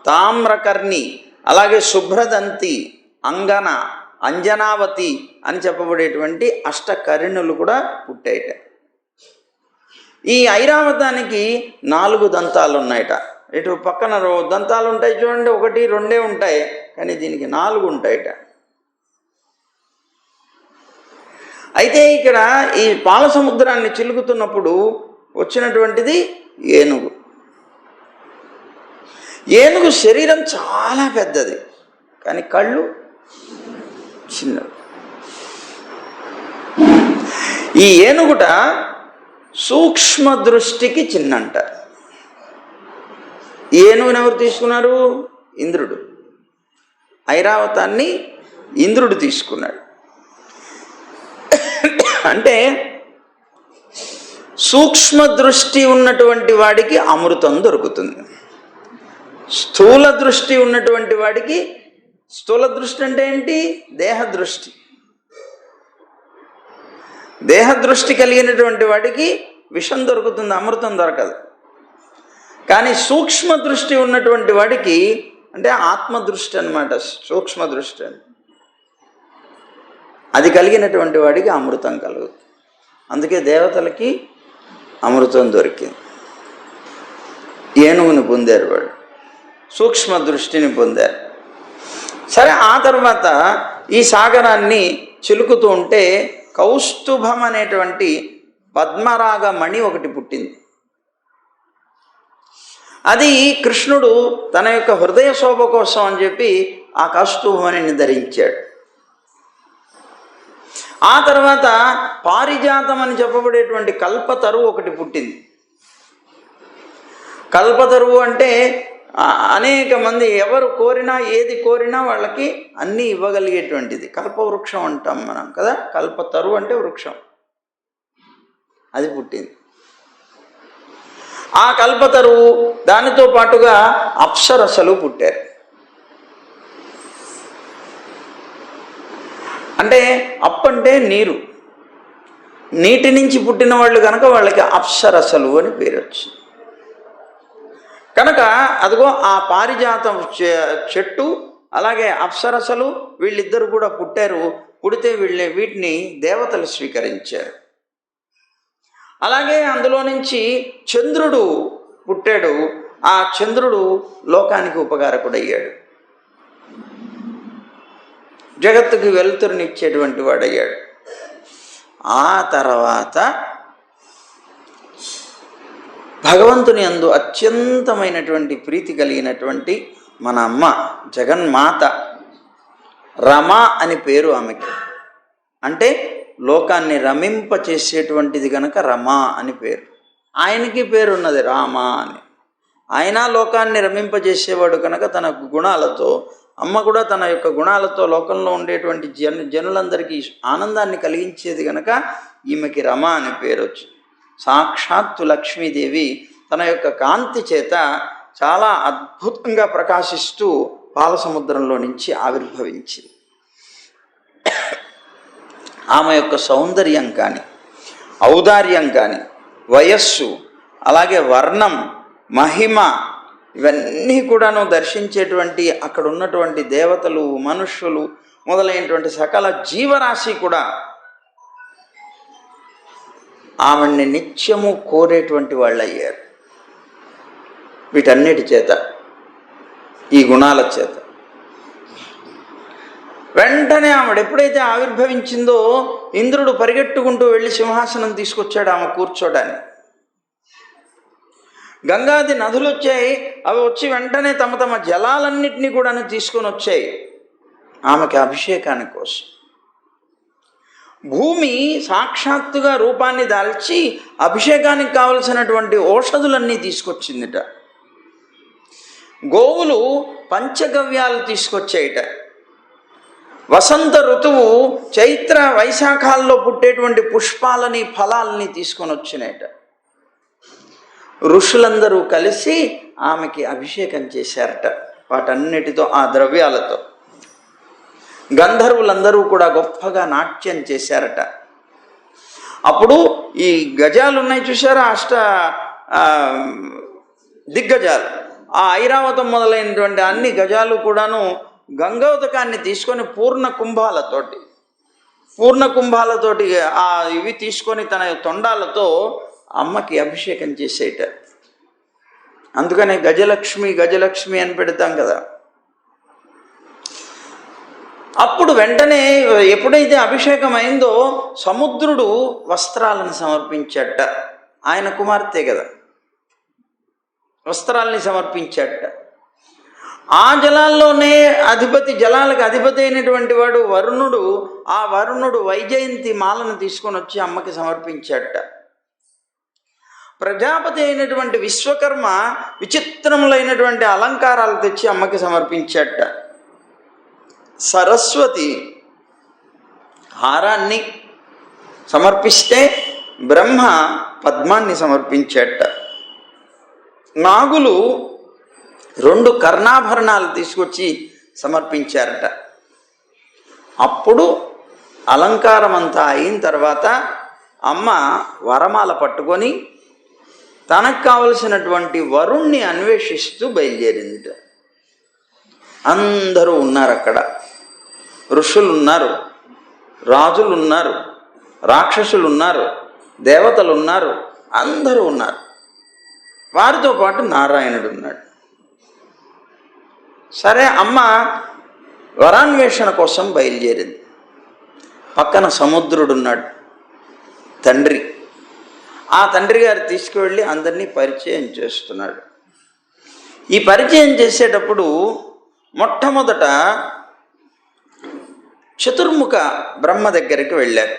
తామ్రకర్ణి, అలాగే శుభ్రదంతి, అంగన, అంజనావతి అని చెప్పబడేటువంటి అష్టకరిణులు కూడా పుట్టాయట. ఈ ఐరావతానికి 4 దంతాలు ఉన్నాయట. ఇటు పక్కన దంతాలు ఉంటాయి చూడండి, 1, 2 ఉంటాయి, కానీ దీనికి 4 ఉంటాయట. అయితే ఇక్కడ ఈ పాల సముద్రాన్ని చిలుకుతున్నప్పుడు వచ్చినటువంటిది ఏనుగు. ఏనుగు శరీరం చాలా పెద్దది, కానీ కళ్ళు చిన్నవి. ఈ ఏనుగుట సూక్ష్మ దృష్టికి చిన్నంట. ఈ ఏనుగుని ఎవరు తీసుకున్నారు? ఇంద్రుడు. ఐరావతాన్ని ఇంద్రుడు తీసుకున్నాడు. అంటే సూక్ష్మ దృష్టి ఉన్నటువంటి వాడికి అమృతం దొరుకుతుంది. స్థూల దృష్టి ఉన్నటువంటి వాడికి, స్థూల దృష్టి అంటే ఏంటి? దేహదృష్టి. దేహదృష్టి కలిగినటువంటి వాడికి విషం దొరుకుతుంది, అమృతం దొరకదు. కానీ సూక్ష్మ దృష్టి ఉన్నటువంటి వాడికి, అంటే ఆత్మదృష్టి అన్నమాట, సూక్ష్మ దృష్టి అని, అది కలిగినటువంటి వాడికి అమృతం కలుగుతుంది. అందుకే దేవతలకి అమృతం దొరికింది. ఏనుగుని పొందారు, వాడు సూక్ష్మ దృష్టిని పొందారు. సరే, ఆ తర్వాత ఈ సాగరాన్ని చిలుకుతూ ఉంటే కౌస్తుభం అనేటువంటి పద్మరాగ మణి ఒకటి పుట్టింది. అది కృష్ణుడు తన యొక్క హృదయ శోభ కోసం అని చెప్పి ఆ కౌస్తుభమణిని ధరించాడు. ఆ తర్వాత పారిజాతం అని చెప్పబడేటువంటి కల్పతరువు ఒకటి పుట్టింది. కల్పతరువు అంటే అనేక మంది ఎవరు కోరినా, ఏది కోరినా వాళ్ళకి అన్నీ ఇవ్వగలిగేటువంటిది. కల్పవృక్షం అంటాం మనం కదా, కల్పతరువు అంటే వృక్షం, అది పుట్టింది. ఆ కల్పతరువు, దానితో పాటుగా అప్సరసలు పుట్టారు. అంటే అప్పంటే నీరు, నీటి నుంచి పుట్టిన వాళ్ళు కనుక వాళ్ళకి అప్సరసలు అని పేరు వచ్చింది. కనుక అదిగో ఆ పారిజాతం చెట్టు, అలాగే అప్సరసలు, వీళ్ళిద్దరు కూడా పుట్టారు. పుడితే వీటిని దేవతలు స్వీకరించారు. అలాగే అందులో నుంచి చంద్రుడు పుట్టాడు. ఆ చంద్రుడు లోకానికి ఉపకారకుడయ్యాడు, జగత్తుకి వెలుతురునిచ్చేటువంటి వాడయ్యాడు. ఆ తర్వాత భగవంతుని యందు అత్యంతమైనటువంటి ప్రీతి కలిగినటువంటి మన అమ్మ జగన్మాత రమ అని పేరు ఆమెకి. అంటే లోకాన్ని రమింపచేసేటువంటిది కనుక రమ అని పేరు. ఆయనకి పేరు ఉన్నది రామ అని. ఆయన లోకాన్ని రమింపజేసేవాడు కనుక తన గుణాలతో, అమ్మ కూడా తన యొక్క గుణాలతో లోకంలో ఉండేటువంటి జనులందరికీ ఆనందాన్ని కలిగించేది కనుక ఈమెకి రమ అని పేరు వచ్చింది. సాక్షాత్తు లక్ష్మీదేవి తన యొక్క కాంతి చేత చాలా అద్భుతంగా ప్రకాశిస్తూ పాలసముద్రంలో నుంచి ఆవిర్భవించింది. ఆమె యొక్క సౌందర్యం కానీ, ఔదార్యం కానీ, వయస్సు, అలాగే వర్ణం, మహిమ, ఇవన్నీ కూడాను దర్శించేటువంటి అక్కడ ఉన్నటువంటి దేవతలు, మనుష్యులు మొదలైనటువంటి సకల జీవరాశి కూడా ఆమెని నిత్యము కోరేటువంటి వాళ్ళు అయ్యారు. వీటన్నిటి చేత, ఈ గుణాల చేత. వెంటనే ఆమెడు ఎప్పుడైతే ఆవిర్భవించిందో ఇంద్రుడు పరిగెట్టుకుంటూ వెళ్ళి సింహాసనం తీసుకొచ్చాడు ఆమె కూర్చోడానికి. గంగాది నదులు వచ్చాయి. అవి వచ్చి వెంటనే తమ తమ జలాలన్నింటినీ కూడా తీసుకొని వచ్చాయి ఆమెకి అభిషేకాని కోసం. భూమి సాక్షాత్తుగా రూపాన్ని దాల్చి అభిషేకానికి కావలసినటువంటి ఔషధులన్నీ తీసుకొచ్చిందిట. గోవులు పంచగవ్యాలు తీసుకొచ్చాయిట. వసంత ఋతువు చైత్ర వైశాఖాల్లో పుట్టేటువంటి పుష్పాలని, ఫలాలని తీసుకొని వచ్చినాయిట. ఋషులందరూ కలిసి ఆమెకి అభిషేకం చేశారట వాటన్నిటితో, ఆ ద్రవ్యాలతో. గంధర్వులందరూ కూడా గొప్పగా నాట్యం చేశారట. అప్పుడు ఈ గజాలు ఉన్నాయి చూసారా, దిగ్గజాలు, ఆ ఐరావతం మొదలైనటువంటి అన్ని గజాలు కూడాను గంగోదకాన్ని తీసుకొని పూర్ణ కుంభాలతోటి ఇవి తీసుకొని తన తొండాలతో అమ్మకి అభిషేకం చేసేట. అందుకనే గజలక్ష్మి అని పెడతాం కదా. అప్పుడు వెంటనే ఎప్పుడైతే అభిషేకం అయిందో సముద్రుడు వస్త్రాలను సమర్పించట. ఆయన కుమార్తె కదా, వస్త్రాలని సమర్పించట. ఆ జలాల్లోనే జలాలకు అధిపతి అయినటువంటి వాడు వరుణుడు. ఆ వరుణుడు వైజయంతి మాలను తీసుకొని వచ్చి అమ్మకి సమర్పించట. ప్రజాపతి అయినటువంటి విశ్వకర్మ విచిత్రములైనటువంటి అలంకారాలు తెచ్చి అమ్మకి సమర్పించట. సరస్వతి హారాన్ని సమర్పిస్తే బ్రహ్మ పద్మాన్ని సమర్పించట. నాగులు 2 కర్ణాభరణాలు తీసుకొచ్చి సమర్పించారట. అప్పుడు అలంకారం అంతా అయిన తర్వాత అమ్మ వరమాల పట్టుకొని తనకు కావలసినటువంటి వరుణ్ణి అన్వేషిస్తూ బయలుదేరిందిట. అందరూ ఉన్నారు అక్కడ. ఋషులున్నారు, రాజులున్నారు, రాక్షసులున్నారు, దేవతలున్నారు, అందరూ ఉన్నారు. వారితో పాటు నారాయణుడు ఉన్నాడు. సరే, అమ్మ వరాన్వేషణ కోసం బయలుదేరింది. పక్కన సముద్రుడున్నాడు, తండ్రి. ఆ తండ్రి గారు తీసుకువెళ్ళి అందరినీ పరిచయం చేస్తున్నాడు. ఈ పరిచయం చేసేటప్పుడు మొట్టమొదట చతుర్ముఖ బ్రహ్మ దగ్గరికి వెళ్ళారు.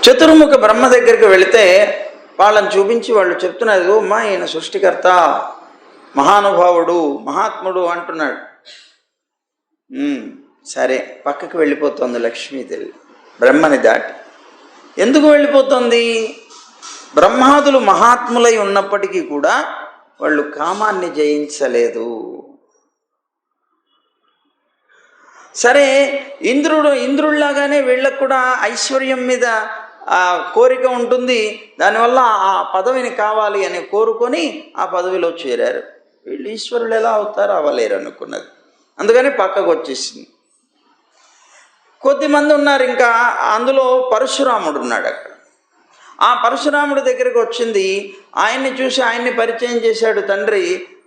చతుర్ముఖ బ్రహ్మ దగ్గరికి వెళితే వాళ్ళని చూపించి వాళ్ళు చెప్తున్నారు, అమ్మా ఈయన సృష్టికర్త, మహానుభావుడు, మహాత్ముడు అంటున్నాడు. సరే, పక్కకి వెళ్ళిపోతుంది లక్ష్మీదేవి బ్రహ్మని దాటి. ఎందుకు వెళ్ళిపోతుంది? బ్రహ్మాదులు మహాత్ములై ఉన్నప్పటికీ కూడా వాళ్ళు కామాన్ని జయించలేదు. సరే, ఇంద్రుడిలాగానే వీళ్ళకు కూడా ఐశ్వర్యం మీద కోరిక ఉంటుంది. దానివల్ల ఆ పదవిని కావాలి అని కోరుకొని ఆ పదవిలో చేరారు. వీళ్ళు ఈశ్వరులు ఎలా అవుతారో అవ్వలేరు అనుకున్నది. అందుకని పక్కకు వచ్చేసింది. కొద్దిమంది ఉన్నారు ఇంకా. అందులో పరశురాముడు ఉన్నాడు అక్కడ. ఆ పరశురాముడి దగ్గరికి వచ్చింది. ఆయన్ని చూసి ఆయన్ని పరిచయం చేశాడు తండ్రి.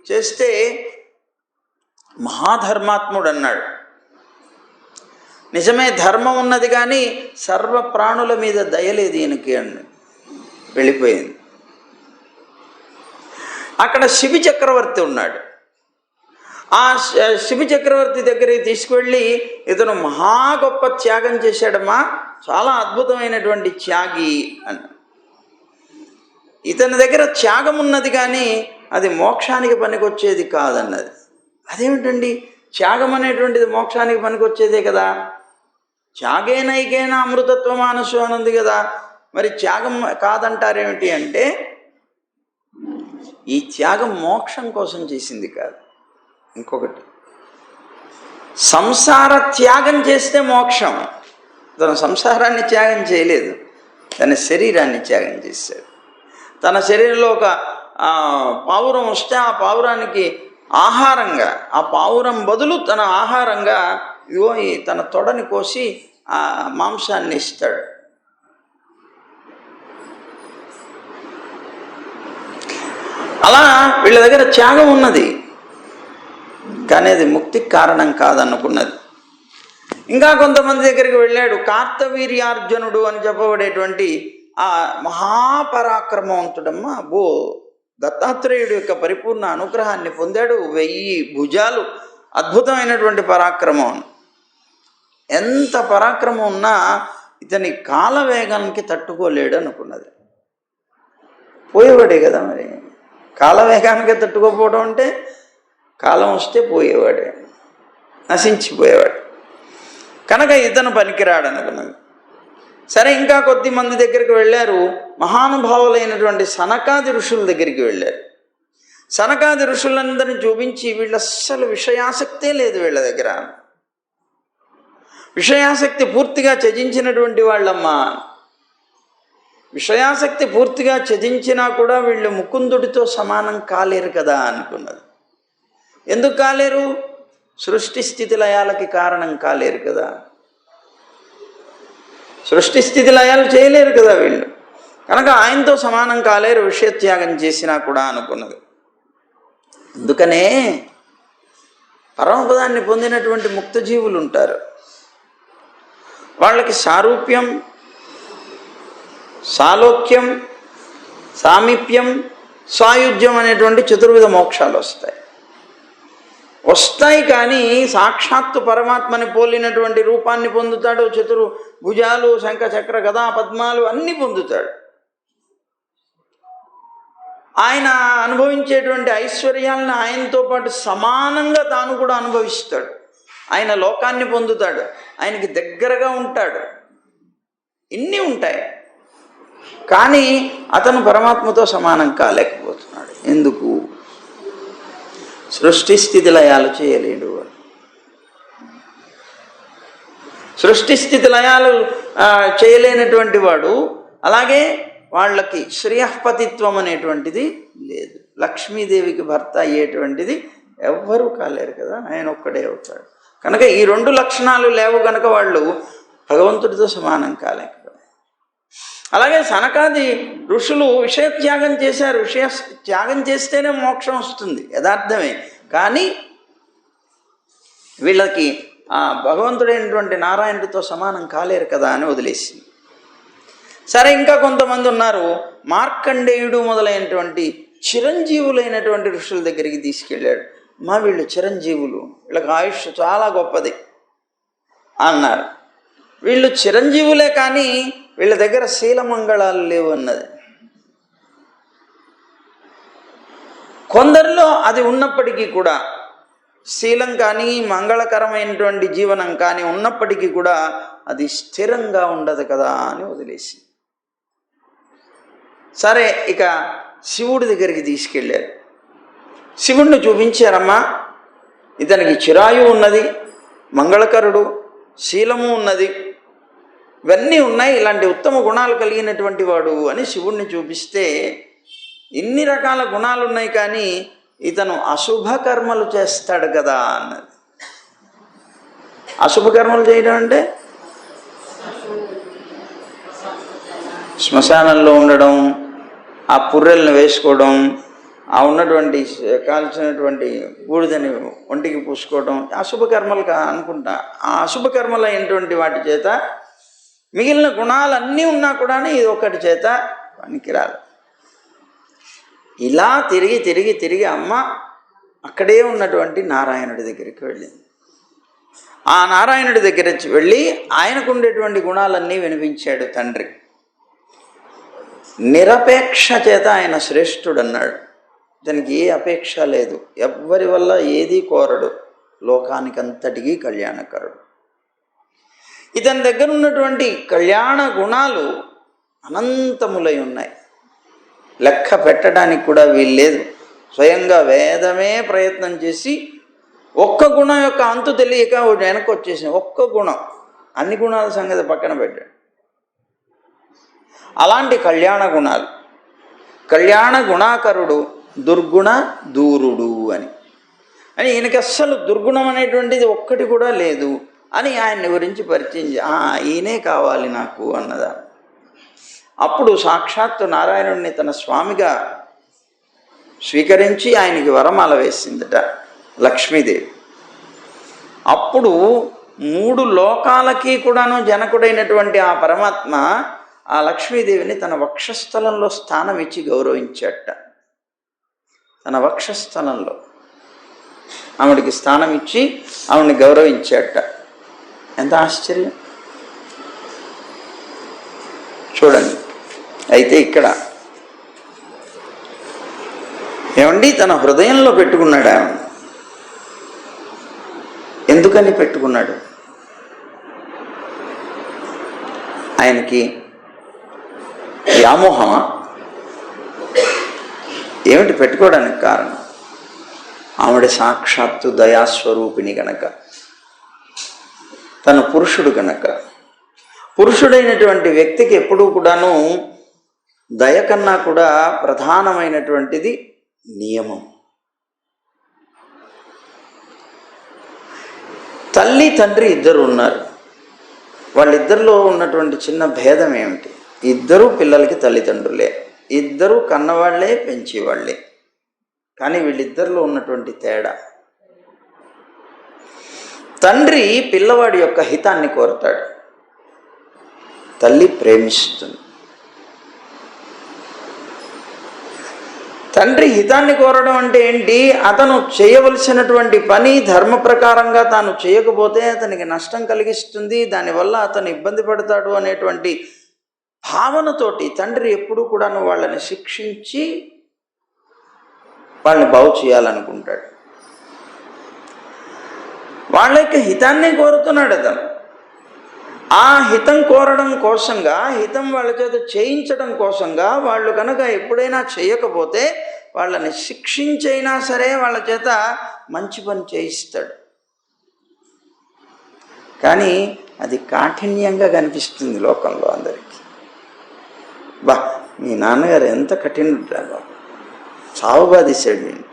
చేస్తే మహాధర్మాత్ముడు అన్నాడు. నిజమే, ధర్మం ఉన్నది కానీ సర్వ ప్రాణుల మీద దయలేదు ఈయనకి అని వెళ్ళిపోయింది. అక్కడ శిబి చక్రవర్తి ఉన్నాడు. ఆ శిబి చక్రవర్తి దగ్గరికి తీసుకువెళ్ళి, ఇతను మహా గొప్ప త్యాగం చేశాడమ్మా, చాలా అద్భుతమైనటువంటి త్యాగి అని. ఇతని దగ్గర త్యాగం ఉన్నది కానీ అది మోక్షానికి పనికొచ్చేది కాదన్నది. అదేమిటండి, త్యాగం అనేటువంటిది మోక్షానికి పనికొచ్చేదే కదా, త్యాగేనైకేనా అమృతత్వ మానసు అని ఉంది కదా, మరి త్యాగం కాదంటారేమిటి అంటే, ఈ త్యాగం మోక్షం కోసం చేసింది కాదు. ఇంకొకటి, సంసార త్యాగం చేస్తే మోక్షం. తన సంసారాన్ని త్యాగం చేయలేదు, తన శరీరాన్ని త్యాగం చేశాడు. తన శరీరంలో ఒక పావురం వస్తే ఆ పావురానికి ఆహారంగా, ఆ పావురం బదులు తన ఆహారంగా ఇగో ఈ తన తొడని కోసి ఆ మాంసాన్ని ఇస్తాడు. అలా వీళ్ళ దగ్గర త్యాగం ఉన్నది కానీ అది ముక్తికి కారణం కాదనుకున్నది. ఇంకా కొంతమంది దగ్గరికి వెళ్ళాడు. కార్తవీర్యార్జునుడు అని చెప్పబడేటువంటి ఆ మహాపరాక్రమవంతుడమ్మా, దత్తాత్రేయుడు యొక్క పరిపూర్ణ అనుగ్రహాన్ని పొందాడు. 1000 భుజాలు, అద్భుతమైనటువంటి పరాక్రమం. ఎంత పరాక్రమం ఉన్నా ఇతని కాలవేగానికి తట్టుకోలేడు అనుకున్నది. పోయేవాడే కదా మరి, కాలవేగానికి తట్టుకోపోవడం అంటే కాలం వస్తే పోయేవాడే, నశించిపోయేవాడు. కనుక ఇతను పనికిరాడు అనుకున్నది. సరే, ఇంకా కొద్ది మంది దగ్గరికి వెళ్ళారు. మహానుభావులైనటువంటి సనకాది ఋషుల దగ్గరికి వెళ్ళారు. సనకాది ఋషులందరినీ చూపించి, వీళ్ళు అస్సలు విషయాసక్తే లేదు వీళ్ళ దగ్గర, విషయాసక్తి పూర్తిగా త్యజించినటువంటి వాళ్ళమ్మా. విషయాసక్తి పూర్తిగా త్యజించినా కూడా వీళ్ళు ముకుందుడితో సమానం కాలేరు కదా అనుకున్నది. ఎందుకు కాలేరు? సృష్టి స్థితి లయాలకి కారణం కాలేరు కదా, సృష్టి స్థితి లయాలు చేయలేరు కదా వీళ్ళు. కనుక ఆయనతో సమానం కాలేరు విషయత్యాగం చేసినా కూడా అనుకున్నది. అందుకనే పరమపదాన్ని పొందినటువంటి ముక్తజీవులు ఉంటారు. వాళ్ళకి సారూప్యం, సాలోక్యం, సామీప్యం, సాయుధ్యం అనేటువంటి చతుర్విధ మోక్షాలు వస్తాయి. కానీ సాక్షాత్తు పరమాత్మని పోలినటువంటి రూపాన్ని పొందుతాడు. భుజాలు, శంఖ, చక్ర, గదా, పద్మాలు అన్నీ పొందుతాడు. ఆయన అనుభవించేటువంటి ఐశ్వర్యాలను ఆయనతో పాటు సమానంగా తాను కూడా అనుభవిస్తాడు. ఆయన లోకాన్ని పొందుతాడు, ఆయనకి దగ్గరగా ఉంటాడు, ఇన్ని ఉంటాయి. కానీ అతను పరమాత్మతో సమానం కాలేకపోతున్నాడు. ఎందుకు? సృష్టి స్థితి లయాలు చేయలేడు. సృష్టి స్థితి లయాలు చేయలేనటువంటి వాడు. అలాగే వాళ్ళకి శ్రేయఃపతిత్వం అనేటువంటిది లేదు. లక్ష్మీదేవికి భర్త అయ్యేటువంటిది ఎవ్వరూ కాలేరు కదా, ఆయన ఒక్కడే అవుతాడు. కనుక ఈ 2 లక్షణాలు లేవు కనుక వాళ్ళు భగవంతుడితో సమానం కాలేకపోయారు. అలాగే సనకాది ఋషులు విషయత్యాగం చేశారు. విషయ త్యాగం చేస్తేనే మోక్షం వస్తుంది, యథార్థమే. కానీ వీళ్ళకి ఆ భగవంతుడైనటువంటి నారాయణుడితో సమానం కాలేరు కదా అని వదిలేసింది. సరే, ఇంకా కొంతమంది ఉన్నారు. మార్కండేయుడు మొదలైనటువంటి చిరంజీవులైనటువంటి ఋషుల దగ్గరికి తీసుకెళ్ళాడు. వీళ్ళు చిరంజీవులు, వీళ్ళకి ఆయుష్ చాలా గొప్పది అన్నారు. వీళ్ళు చిరంజీవులే కానీ వీళ్ళ దగ్గర శీలమంగళాలు లేవు అన్నది. కొందరిలో అది ఉన్నప్పటికీ కూడా, శీలం కానీ మంగళకరమైనటువంటి జీవనం కానీ ఉన్నప్పటికీ కూడా అది స్థిరంగా ఉండదు కదా అని వదిలేసి, సరే ఇక శివుడి దగ్గరికి తీసుకెళ్ళారు. శివుణ్ణి చూపించారమ్మా, ఇతనికి చిరాయు ఉన్నది, మంగళకరుడు, శీలము ఉన్నది, ఇవన్నీ ఉన్నాయి, ఇలాంటి ఉత్తమ గుణాలు కలిగినటువంటి వాడు అని శివుణ్ణి చూపిస్తే, ఇన్ని రకాల గుణాలు ఉన్నాయి కానీ ఇతను అశుభ కర్మలు చేస్తాడు కదా అన్నది. అశుభ కర్మలు చేయడం అంటే శ్మశానంలో ఉండడం, ఆ పుర్రెలను వేసుకోవడం, ఆ ఉన్నటువంటి కాల్చినటువంటి బూడిదని ఒంటికి పూసుకోవడం అశుభ కర్మలు అనుకుంటా. ఆ అశుభ కర్మలు అయినటువంటి వాటి చేత మిగిలిన గుణాలన్నీ ఉన్నా కూడా ఇది ఒకటి చేత పనికిరాదు. ఇలా తిరిగి తిరిగి తిరిగి అమ్మ అక్కడే ఉన్నటువంటి నారాయణుడి దగ్గరికి వెళ్ళింది. ఆ నారాయణుడి దగ్గర వెళ్ళి ఆయనకు ఉండేటువంటి గుణాలన్నీ వినిపించాడు తండ్రి. నిరపేక్ష చేత ఆయన శ్రేష్ఠుడు అన్నాడు. ఇతనికి ఏ అపేక్ష లేదు, ఎవ్వరి వల్ల ఏది కోరడు, లోకానికంతటికీ కళ్యాణకరుడు. ఇతని దగ్గర ఉన్నటువంటి కళ్యాణ గుణాలు అనంతములై ఉన్నాయి, లెక్క పెట్టడానికి కూడా వీల్లేదు. స్వయంగా వేదమే ప్రయత్నం చేసి ఒక్క గుణం యొక్క అంతు తెలియక వెనక్కి వచ్చేసింది. ఒక్క గుణం, అన్ని గుణాల సంగతి పక్కన పెట్టాడు. అలాంటి కళ్యాణ గుణాలు, కళ్యాణ గుణాకరుడు, దుర్గుణ దూరుడు అని ఈయనకి అస్సలు దుర్గుణం అనేటువంటిది ఒక్కటి కూడా లేదు అని ఆయన్ని గురించి పరిచయం ఈయనే కావాలి నాకు అన్నదా. అప్పుడు సాక్షాత్తు నారాయణుడిని తన స్వామిగా స్వీకరించి ఆయనకి వరమాల వేసిందట లక్ష్మీదేవి. అప్పుడు 3 లోకాలకి కూడాను జనకుడైనటువంటి ఆ పరమాత్మ ఆ లక్ష్మీదేవిని తన వక్షస్థలంలో స్థానం ఇచ్చి గౌరవించాట. తన వక్షస్థలంలో ఆవిడికి స్థానం ఇచ్చి ఆవిడని గౌరవించాట. ఎంత ఆశ్చర్యం చూడండి. అయితే ఇక్కడ ఏమండి తన హృదయంలో పెట్టుకున్నాడు. ఆవిడ ఎందుకని పెట్టుకున్నాడు? ఆయనకి వ్యామోహమా? ఏమిటి పెట్టుకోవడానికి కారణం? ఆవిడ సాక్షాత్తు దయాస్వరూపిణి గనక, తన పురుషుడు గనక. పురుషుడైనటువంటి వ్యక్తికి ఎప్పుడూ కూడాను దయ కన్నా కూడా ప్రధానమైనటువంటిది నియమం. తల్లి తండ్రి ఇద్దరు ఉన్నారు. వాళ్ళిద్దరిలో ఉన్నటువంటి చిన్న భేదం ఏమిటి? ఇద్దరూ పిల్లలకి తల్లిదండ్రులే, ఇద్దరూ కన్నవాళ్లే పెంచేవాళ్లే. కానీ వీళ్ళిద్దరిలో ఉన్నటువంటి తేడా, తండ్రి పిల్లవాడి యొక్క హితాన్ని కోరతాడు, తల్లి ప్రేమిస్తుంది. తండ్రి హితాన్ని కోరడం అంటే ఏంటి? అతను చేయవలసినటువంటి పని ధర్మ ప్రకారంగా తాను చేయకపోతే అతనికి నష్టం కలిగిస్తుంది, దానివల్ల అతను ఇబ్బంది పడతాడు అనేటువంటి భావనతోటి తండ్రి ఎప్పుడూ కూడాను వాళ్ళని శిక్షించి వాళ్ళని బాగు చేయాలనుకుంటాడు. వాళ్ళ యొక్క హితాన్ని కోరుతున్నాడు అతను. ఆ హితం కోరడం కోసంగా, హితం వాళ్ళ చేత చేయించడం కోసంగా వాళ్ళు కనుక ఎప్పుడైనా చేయకపోతే వాళ్ళని శిక్షించైనా సరే వాళ్ళ చేత మంచి పని చేయిస్తాడు. కానీ అది కాఠిన్యంగా కనిపిస్తుంది లోకంలో అందరికీ. బా మీ నాన్నగారు ఎంత కఠినుడు, చావు బాధిస్తాడు నేను,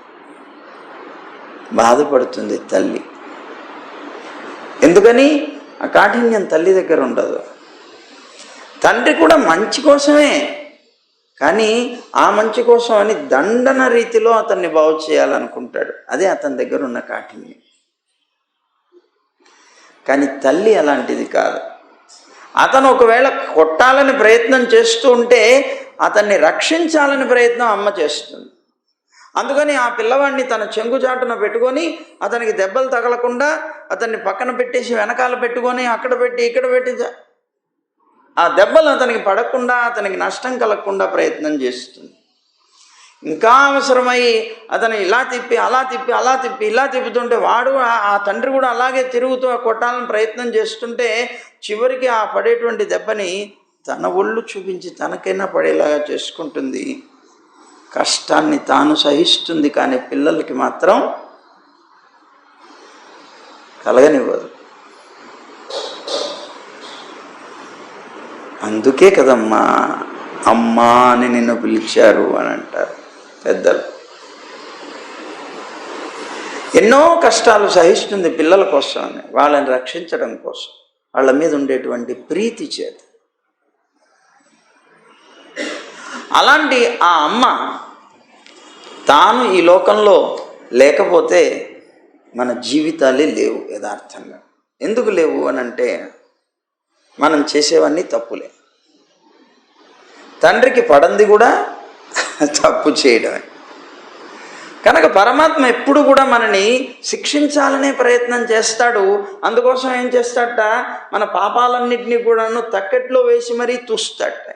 బాధపడుతుంది తల్లి. ఎందుకని? ఆ కాఠిన్యం తల్లి దగ్గర ఉండదు. తండ్రి కూడా మంచి కోసమే, కానీ ఆ మంచి కోసం అని దండన రీతిలో అతన్ని బాగు చేయాలనుకుంటాడు. అదే అతని దగ్గర ఉన్న కాఠిన్యం. కానీ తల్లి అలాంటిది కాదు. అతను ఒకవేళ కొట్టాలని ప్రయత్నం చేస్తూ ఉంటే అతన్ని రక్షించాలని ప్రయత్నం అమ్మ చేస్తుంది. అందుకని ఆ పిల్లవాడిని తన చెంగుచాటున పెట్టుకొని అతనికి దెబ్బలు తగలకుండా అతన్ని పక్కన పెట్టేసి వెనకాల పెట్టుకొని అక్కడ పెట్టి ఇక్కడ పెట్టి ఆ దెబ్బలు అతనికి పడకుండా అతనికి నష్టం కలగకుండా ప్రయత్నం చేస్తుంది. ఇంకా అవసరమై అతను ఇలా తిప్పి అలా తిప్పి అలా తిప్పి ఇలా తిప్పుతుంటే వాడు ఆ తండ్రి కూడా అలాగే తిరుగుతూ కొట్టాలని ప్రయత్నం చేస్తుంటే చివరికి ఆ పడేటువంటి దెబ్బని తన ఒళ్ళు చూపించి తనకైనా పడేలాగా చేసుకుంటుంది. కష్టాన్ని తాను సహిస్తుంది, కానీ పిల్లలకి మాత్రం కలగనివ్వదు. అందుకే కదమ్మా అమ్మా అని నిన్ను పిలిచారు అని అంటారు పెద్దలు. ఎన్నో కష్టాలు సహిస్తుంది పిల్లల కోసం అని, వాళ్ళని రక్షించడం కోసం, వాళ్ళ మీద ఉండేటువంటి ప్రీతి చేత. అలాంటి ఆ అమ్మ తాను ఈ లోకంలో లేకపోతే మన జీవితాలే లేవు యథార్థంగా. ఎందుకు లేవు అని అంటే మనం చేసేవన్నీ తప్పులే. తండ్రికి పడంది కూడా తప్పు చేయడమే. కనుక పరమాత్మ ఎప్పుడు కూడా మనని శిక్షించాలనే ప్రయత్నం చేస్తాడు. అందుకోసం ఏం చేస్తాడట, మన పాపాలన్నింటినీ కూడాను తక్కెట్లో వేసి మరీ తూస్తాడట.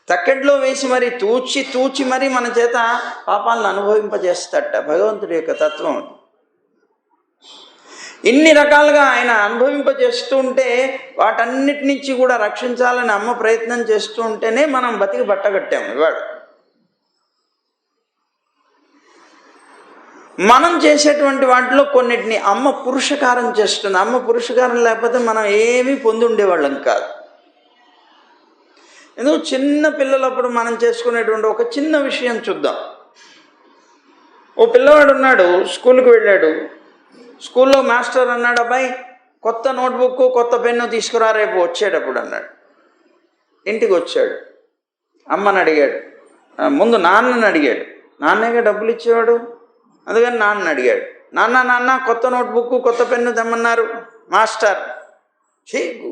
తక్కెట్లో వేసి మరీ తూచి మరీ మన చేత పాపాలను అనుభవింపజేస్తాడట. భగవంతుడి యొక్క తత్వం. ఇన్ని రకాలుగా ఆయన అనుభవింపజేస్తూ ఉంటే వాటన్నిటి నుంచి కూడా రక్షించాలని అమ్మ ప్రయత్నం చేస్తూ ఉంటేనే మనం బతికి బట్టగట్టాము. ఇవాళ మనం చేసేటువంటి వాటిలో కొన్నిటిని అమ్మ పురుషకారం చేస్తుంది. అమ్మ పురుషకారం లేకపోతే మనం ఏమీ పొంది ఉండేవాళ్ళం కాదు. ఎందుకు చిన్న పిల్లలప్పుడు మనం చేసుకునేటువంటి ఒక చిన్న విషయం చూద్దాం. ఓ పిల్లవాడు ఉన్నాడు, స్కూల్కి వెళ్ళాడు. స్కూల్లో మాస్టర్ అన్నాడు, అబ్బాయి కొత్త నోట్బుక్ కొత్త పెన్ను తీసుకురా రేపు వచ్చేటప్పుడు అన్నాడు. ఇంటికి వచ్చాడు, అమ్మని అడిగాడు, ముందు నాన్నని అడిగాడు. నాన్నేగా డబ్బులు ఇచ్చేవాడు, అందుకని నాన్నని అడిగాడు. నాన్న కొత్త నోట్బుక్ కొత్త పెన్ను తెమ్మన్నారు మాస్టర్. చీకు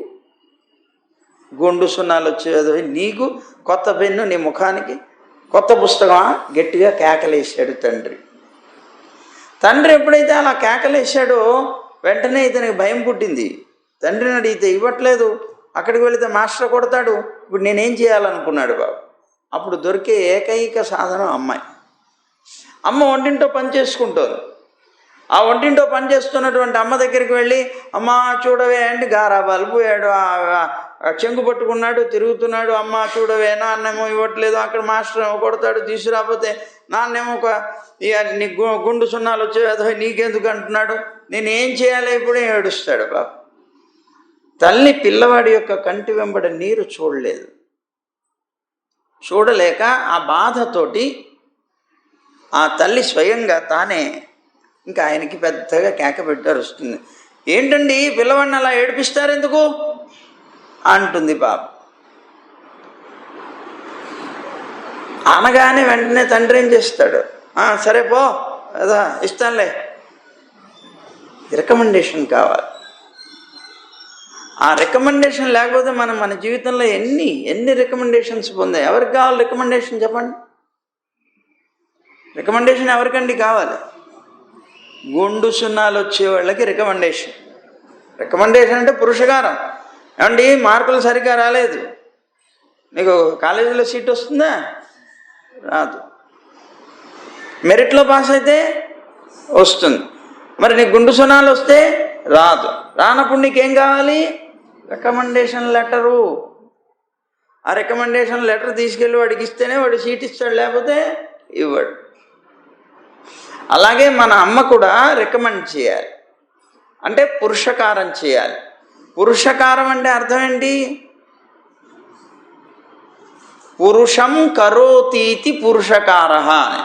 గుండు సున్నాలు వచ్చేది, నీకు కొత్త పెన్ను నీ ముఖానికి కొత్త పుస్తకమా? గట్టిగా కేకలేసాడు తండ్రి. తండ్రి ఎప్పుడైతే అలా కేకలేసాడో వెంటనే ఇతనికి భయం పుట్టింది. తండ్రిని అడిగితే ఇవ్వట్లేదు, అక్కడికి వెళితే మాస్టర్ కొడతాడు, ఇప్పుడు నేనేం చేయాలనుకున్నాడు బాబు. అప్పుడు దొరికే ఏకైక సాధనం అమ్మాయి. అమ్మ వంటింటో పని చేసుకుంటుంది. ఆ వంటింటో పని చేస్తున్నటువంటి అమ్మ దగ్గరికి వెళ్ళి, అమ్మ చూడవే అంటే గారాబాలు పోయాడు, చెంగు పట్టుకున్నాడు, తిరుగుతున్నాడు. అమ్మ చూడవే, నాన్నేమో ఇవ్వట్లేదు, అక్కడ మాస్టర్ ఏమో కొడతాడు, తీసుకురాకపోతే నాన్నేమో నీ గుండు సున్నాలు వచ్చేదో నీకెందుకు అంటున్నాడు, నేను ఏం చేయాలి ఇప్పుడే ఏడుస్తాడు బాబు. తల్లి పిల్లవాడి యొక్క కంటి వెంబడ నీరు చూడలేదు. చూడలేక ఆ బాధతోటి ఆ తల్లి స్వయంగా తానే ఇంకా ఆయనకి పెద్దగా కేక పెట్టారు వస్తుంది. ఏంటండి పిల్లవాడిని అలా ఏడిపిస్తారు ఎందుకు అంటుంది పాప. అనగానే వెంటనే తండ్రి ఏం చేస్తాడు, సరే పో అదా ఇస్తానులే. రికమెండేషన్ కావాలి. ఆ రికమెండేషన్ లేకపోతే మనం మన జీవితంలో ఎన్ని రికమెండేషన్స్ పొందాయి. ఎవరికి కావాలి రికమెండేషన్ చెప్పండి? రికమెండేషన్ ఎవరికండి కావాలి? గుండు సున్నాలు వచ్చేవాళ్ళకి రికమెండేషన్. రికమెండేషన్ అంటే పురుషకారం. ఏమండి మార్కులు సరిగ్గా రాలేదు, నీకు కాలేజీలో సీట్ వస్తుందా? రాదు. మెరిట్లో పాస్ అయితే వస్తుంది, మరి నీకు గుండు సున్నాలు వస్తే రాదు. రానప్పుడు నీకేం కావాలి? Recommendation letter. ఆ రికమెండేషన్ లెటర్ తీసుకెళ్ళి వాడికి ఇస్తేనే వాడు సీట్ ఇస్తాడు, లేకపోతే ఇవ్వడు. అలాగే మన అమ్మ కూడా రికమెండ్ చేయాలి, అంటే పురుషకారం చేయాలి. పురుషకారం అంటే అర్థం ఏంటి? పురుషం కరోతీతి పురుషకార అని.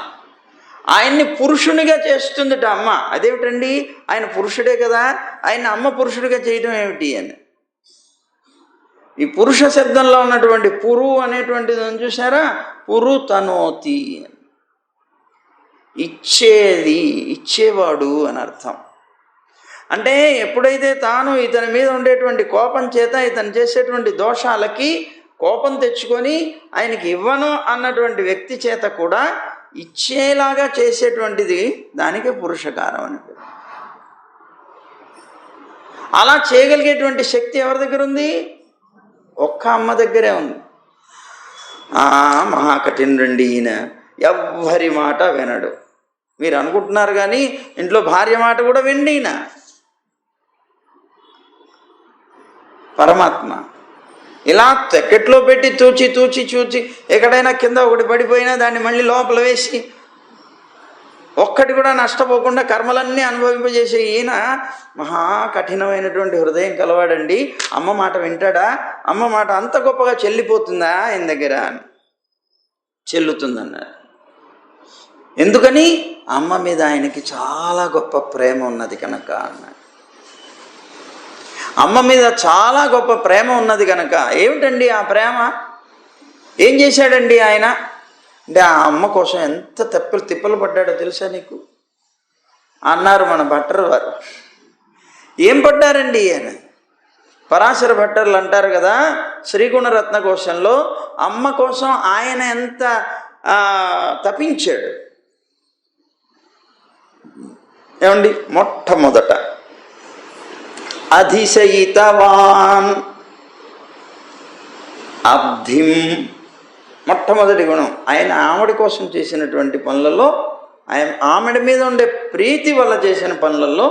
ఆయన్ని పురుషునిగా చేస్తుందిట అమ్మ. అదేమిటండి, ఆయన పురుషుడే కదా, ఆయన అమ్మ పురుషుడిగా చేయడం ఏమిటి అని. ఈ పురుష శబ్దంలో ఉన్నటువంటి పురు అనేటువంటిది చూసారా, పురు తనోతి, ఇచ్చేది, ఇచ్చేవాడు అని అర్థం. అంటే ఎప్పుడైతే తాను ఇతని మీద ఉండేటువంటి కోపం చేత ఇతను చేసేటువంటి దోషాలకి కోపం తెచ్చుకొని ఆయనకి ఇవ్వను అన్నటువంటి వ్యక్తి చేత కూడా ఇచ్చేలాగా చేసేటువంటిది దానికే పురుషకారం అని పేరు. అలా చేయగలిగేటువంటి శక్తి ఎవరి దగ్గర ఉంది? ఒక్క అమ్మ దగ్గరే ఉంది. మహాకఠినుడండి ఈయన, ఎవ్వరి మాట వినడు. మీరు అనుకుంటున్నారు కానీ ఇంట్లో భార్య మాట కూడా విండిన పరమాత్మ. ఇలా తెక్కెట్లో పెట్టి చూచి ఎక్కడైనా కింద ఒకటి పడిపోయినా దాన్ని మళ్ళీ లోపల వేసి ఒక్కటి కూడా నష్టపోకుండా కర్మలన్నీ అనుభవింపజేసే ఈయన మహా కఠినమైనటువంటి హృదయం కలవాడండి. అమ్మ మాట వింటాడా? అమ్మ మాట అంత గొప్పగా చెల్లిపోతుందా ఆయన దగ్గర? చెల్లుతుందన్నారు. ఎందుకని? అమ్మ మీద ఆయనకి చాలా గొప్ప ప్రేమ ఉన్నది కనుక అన్నాడు. అమ్మ మీద చాలా గొప్ప ప్రేమ ఉన్నది కనుక. ఏమిటండి ఆ ప్రేమ? ఏం చేశాడండి ఆయన అంటే ఆ అమ్మ కోసం ఎంత తిప్పలు పడ్డాడో తెలుసా నీకు అన్నారు మన భట్టర్ వారు. ఏం పడ్డారండి ఆయన? పరాశర భట్టర్లు అంటారు కదా శ్రీగుణరత్న కోశంలో, అమ్మ కోసం ఆయన ఎంత తపించాడు. ఏమండి? మొట్టమొదట అధిశయితవాన్ అబ్ధిం, మొట్టమొదటి గుణం. ఆయన ఆవిడ కోసం చేసినటువంటి పనులలో, ఆమెడ మీద ఉండే ప్రీతి వల్ల చేసిన పనులలో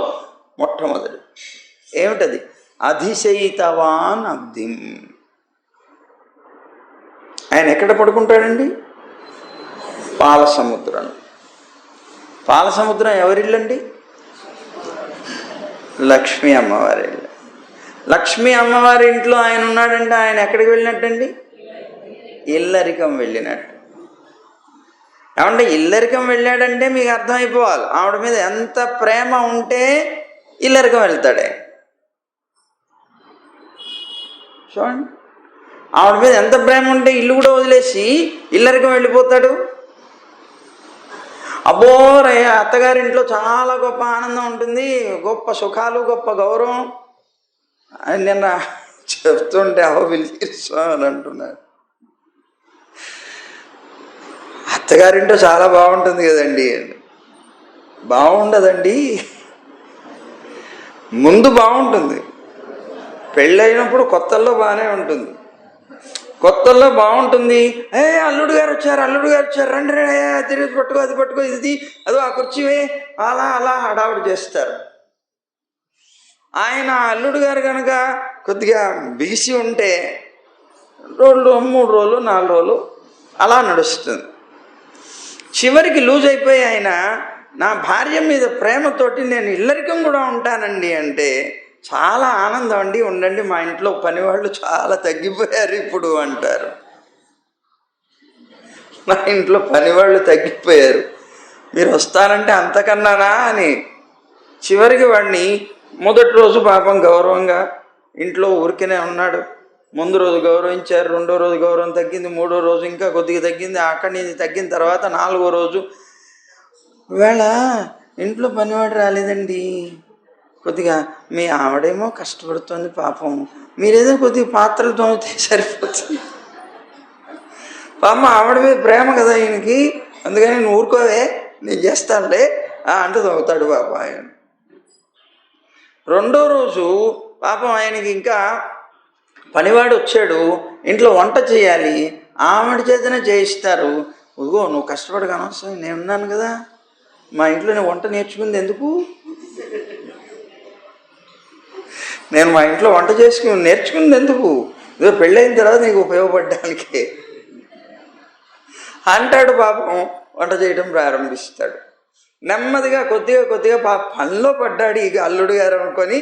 మొట్టమొదటి ఏమిటది? అధిశయితవాన్ అబ్ధిం. ఆయన ఎక్కడ పడుకుంటాడండి? పాల సముద్రం. పాల సముద్రం ఎవరిల్లండి? లక్ష్మీ అమ్మవారి ఇల్లు. లక్ష్మీ అమ్మవారి ఇంట్లో ఆయన ఉన్నాడంటే ఆయన ఎక్కడికి వెళ్ళినట్టండి? ఇల్లరికం వెళ్ళినట్టు. ఏమంటే ఇల్లరికం వెళ్ళాడంటే మీకు అర్థమైపోవాలి ఆవిడ మీద ఎంత ప్రేమ ఉంటే ఇల్లరికం వెళ్తాడే. చూడండి, ఆవిడ మీద ఎంత ప్రేమ ఉంటే ఇల్లు కూడా వదిలేసి ఇల్లరికం వెళ్ళిపోతాడు. అబ్బోరయ్య, అత్తగారింట్లో చాలా గొప్ప ఆనందం ఉంటుంది, గొప్ప సుఖాలు, గొప్ప గౌరవం అని నిన్న చెప్తుంటే అని అంటున్నారు. అత్తగారింట్లో చాలా బాగుంటుంది కదండి. బాగుండదండి, ముందు బాగుంటుంది. పెళ్ళైనప్పుడు కొత్తల్లో బాగానే ఉంటుంది, కొత్తల్లో బాగుంటుంది. అల్లుడు గారు వచ్చారు, అల్లుడు గారు వచ్చారు, రండి రే, తిరిగి పట్టుకో, అది పట్టుకో, ఇది అదో ఆ కుర్చీవే, అలా అలా హడావుడి చేస్తారు. ఆయన అల్లుడు గారు కనుక కొద్దిగా బిగిసి ఉంటే 2 రోజులు, 3 రోజులు, 4 రోజులు అలా నడుస్తుంది. చివరికి లూజ్ అయిపోయి ఆయన నా భార్య మీద ప్రేమతోటి నేను ఇల్లరికం కూడా ఉంటానండి అంటే చాలా ఆనందం అండి, ఉండండి, మా ఇంట్లో పనివాళ్ళు చాలా తగ్గిపోయారు ఇప్పుడు అంటారు. మా ఇంట్లో పనివాళ్ళు తగ్గిపోయారు, మీరు వస్తానంటే అంతకన్నానా అని. చివరికి వాడిని మొదటి రోజు పాపం గౌరవంగా ఇంట్లో ఊరికనే ఉన్నాడు. ముందు రోజు గౌరవించారు, 2వ రోజు గౌరవం తగ్గింది, 3వ రోజు ఇంకా కొద్దిగా తగ్గింది, అక్కడి నుంచి తగ్గిన తర్వాత 4వ రోజు వేళ ఇంట్లో పనివాడు రాలేదండి, కొద్దిగా మీ ఆవిడేమో కష్టపడుతుంది పాపం, మీరేదో కొద్దిగా పాత్రలు తోమితే సరిపోతుంది. పాపం ఆవిడ మీద ప్రేమ కదా ఈయనకి, అందుకని నేను ఊరుకోవే, నేను చేస్తానులే అంటూ తోగుతాడు పాపం ఆయన. 2వ రోజు పాపం ఆయనకి ఇంకా పనివాడు వచ్చాడు, ఇంట్లో వంట చేయాలి, ఆవిడ చేతనే చేయిస్తారు. ఇదిగో నువ్వు కష్టపడక అనవసరం, నేను ఉన్నాను కదా, మా ఇంట్లో నేను వంట నేర్చుకుంది ఎందుకు, నేను మా ఇంట్లో వంట నేర్చుకుంది ఎందుకు, ఇదో పెళ్ళైన తర్వాత నీకు ఉపయోగపడడానికి అంటాడు. పాపం వంట చేయడం ప్రారంభిస్తాడు. నెమ్మదిగా కొద్దిగా కొద్దిగా పనిలో పడ్డాడు ఇక అల్లుడు గారు అనుకొని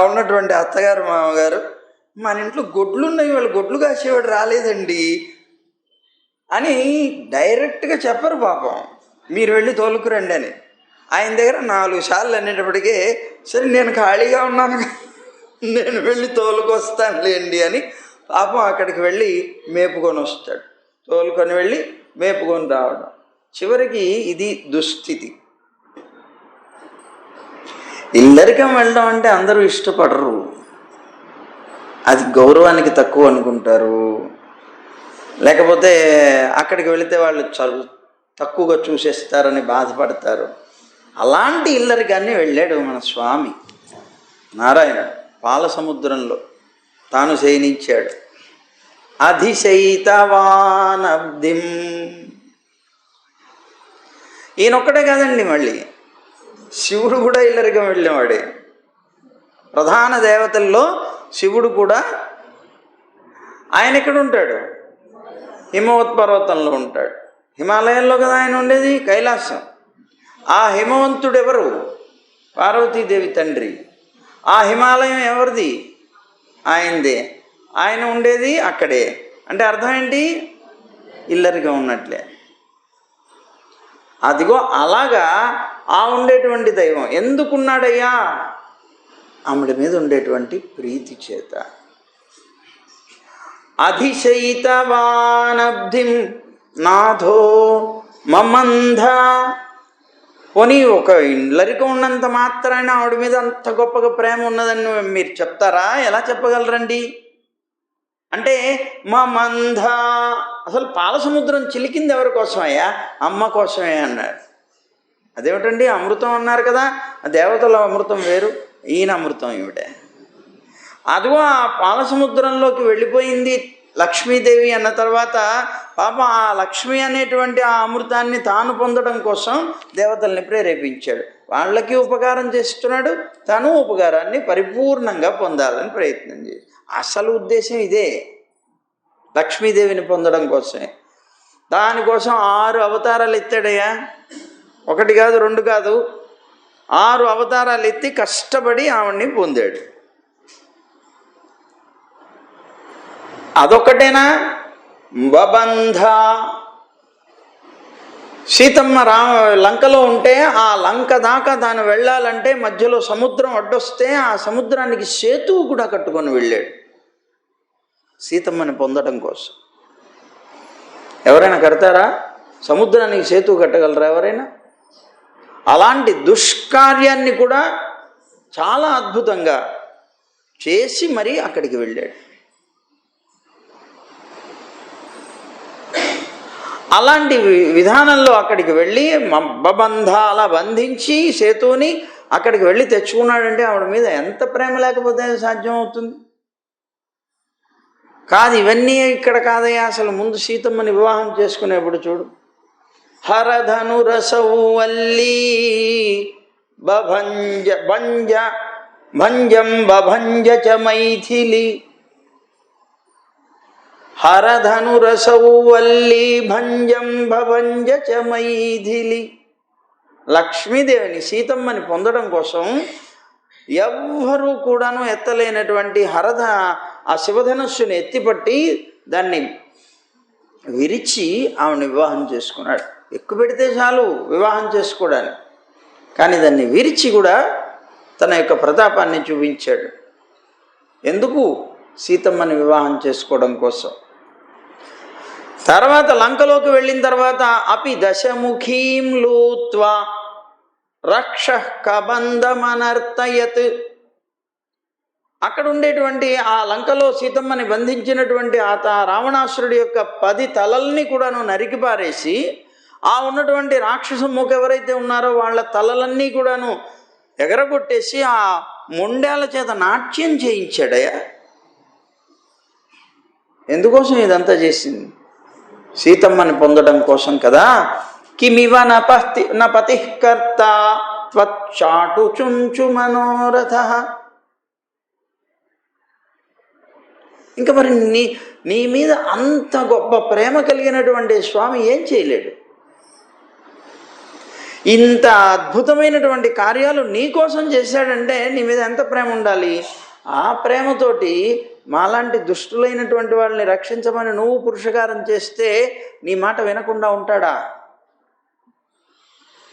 ఉన్నటువంటి అత్తగారు మామగారు, మన ఇంట్లో గొడ్లు ఉన్నాయి, వాళ్ళు గొడ్లు కాసేవాడు రాలేదండి అని డైరెక్ట్గా చెప్పరు పాపం, మీరు వెళ్ళి తోలుకురండి అని. ఆయన దగ్గర 4 సార్లు అనేటప్పటికే సరే నేను ఖాళీగా ఉన్నాను, నేను వెళ్ళి తోలుకొస్తానులేండి అని పాపం అక్కడికి వెళ్ళి మేపుకొని వస్తాడు. తోలుకొని వెళ్ళి మేపుకొని రావడం. చివరికి ఇది దుస్థితి. ఇల్లరికం వెళ్ళడం అంటే అందరూ ఇష్టపడరు, అది గౌరవానికి తక్కువ అనుకుంటారు, లేకపోతే అక్కడికి వెళితే వాళ్ళు తక్కువగా చూసేస్తారని బాధపడతారు. అలాంటి ఇల్లరికాన్ని వెళ్ళాడు మన స్వామి నారాయణ. పాల సముద్రంలో తాను శయనించాడు. అధిశయితవానబ్ధిం. ఈయనొక్కడే కాదండి, మళ్ళీ శివుడు కూడా ఇల్లరికం వెళ్ళేవాడే. ప్రధాన దేవతల్లో శివుడు కూడా, ఆయన ఎక్కడ ఉంటాడు? హిమవత్ పర్వతంలో ఉంటాడు. హిమాలయంలో కదా ఆయన ఉండేది, కైలాసం. ఆ హిమవంతుడు ఎవరు? పార్వతీదేవి తండ్రి. ఆ హిమాలయం ఎవరిది? ఆయనదే. ఆయన ఉండేది అక్కడే. అంటే అర్థం ఏంటి? ఇల్లరిగా ఉన్నట్లే. అదిగో అలాగా ఆ ఉండేటువంటి దైవం ఎందుకున్నాడయ్యా? ఆవిడ మీద ఉండేటువంటి ప్రీతి చేత. అధిశయితవానబ్ధిం నాథో మమంధ. పోనీ ఒక ఇల్లరికం ఉన్నంత మాత్రాన ఆవిడ మీద అంత గొప్పగా ప్రేమ ఉన్నదని మీరు చెప్తారా? ఎలా చెప్పగలరండి? అంటే మమంధ, అసలు పాల సముద్రం చిలికింది ఎవరి కోసమయ్యా? అమ్మ కోసమే అన్నాడు. అదేమిటండి అమృతం అన్నారు కదా, దేవతల అమృతం వేరు, ఈయన అమృతం ఏమిటే. అదిగో ఆ పాల సముద్రంలోకి వెళ్ళిపోయింది లక్ష్మీదేవి అన్న తర్వాత పాప ఆ లక్ష్మి అనేటువంటి ఆ అమృతాన్ని తాను పొందడం కోసం దేవతల్ని ప్రేరేపించాడు. వాళ్ళకి ఉపకారం చేస్తున్నాడు, తను ఉపకారాన్ని పరిపూర్ణంగా పొందాలని ప్రయత్నం చేసి అసలు ఉద్దేశం ఇదే, లక్ష్మీదేవిని పొందడం కోసమే. దానికోసం 6 అవతారాలు ఎత్తాడయ్యా, 1 కాదు 2 కాదు, 6 అవతారాలు ఎత్తి కష్టపడి ఆవిడ్ని పొందాడు. అదొక్కటేనా? బబంధ, సీతమ్మ లంకలో ఉంటే ఆ లంక దాకా తాను వెళ్ళాలంటే మధ్యలో సముద్రం అడ్డొస్తే ఆ సముద్రానికి సేతువు కూడా కట్టుకొని వెళ్ళాడు సీతమ్మని పొందడం కోసం. ఎవరైనా కడతారా? సముద్రానికి సేతువు కట్టగలరా ఎవరైనా? అలాంటి దుష్కార్యాన్ని కూడా చాలా అద్భుతంగా చేసి మరీ అక్కడికి వెళ్ళాడు. అలాంటి విధానంలో అక్కడికి వెళ్ళి బబంధాల బంధించి సేతువుని అక్కడికి వెళ్ళి తెచ్చుకున్నాడంటే ఆవిడ మీద ఎంత ప్రేమ లేకపోతే సాధ్యం అవుతుంది? కాదు, ఇవన్నీ ఇక్కడ కాదయ్యా. అసలు ముందు సీతమ్మని వివాహం చేసుకునేప్పుడు చూడు, హరధను రసవు వల్లి బభంజ భంజ భంజం బభంజ చ మైథిలి, హరధను రసవు వల్లి భంజం భభంజ చ మైథిలి. లక్ష్మీదేవిని సీతమ్మని పొందడం కోసం ఎవ్వరూ కూడాను ఎత్తలేనటువంటి ఆ శివధనస్సుని ఎత్తిపట్టి దాన్ని విరిచి ఆవిడని వివాహం చేసుకున్నాడు. ఎక్కువ పెడితే చాలు వివాహం చేసుకోవడానికి, కానీ దాన్ని విరిచి కూడా తన యొక్క ప్రతాపాన్ని చూపించాడు. ఎందుకు? సీతమ్మని వివాహం చేసుకోవడం కోసం. తర్వాత లంకలోకి వెళ్ళిన తర్వాత అపి దశముఖీం లూత్వా రక్ష కబంధమనర్తయత్, అక్కడ ఉండేటువంటి ఆ లంకలో సీతమ్మని బంధించినటువంటి రావణాసురుడి యొక్క 10 తలల్ని కూడాను నరికి పారేసి ఆ ఉన్నటువంటి రాక్షసముఖ ఎవరైతే ఉన్నారో వాళ్ళ తలలన్నీ కూడాను ఎగరగొట్టేసి ఆ మొండాల చేత నాట్యం చేయించాడయ్యా. ఎందుకోసం ఇదంతా చేసింది? సీతమ్మని పొందడం కోసం కదా. కిమివ నపతి కర్త త్వచ్చాటు చుంచు మనోరథ. ఇంకా మరి నీ మీద అంత గొప్ప ప్రేమ కలిగినటువంటి స్వామి ఏం చేయలేడు? ఇంత అద్భుతమైనటువంటి కార్యాలు నీ కోసం చేశాడంటే నీ మీద ఎంత ప్రేమ ఉండాలి? ఆ ప్రేమతోటి మాలాంటి దుష్టులైనటువంటి వాళ్ళని రక్షించమని నువ్వు పురుషకారం చేస్తే నీ మాట వినకుండా ఉంటాడా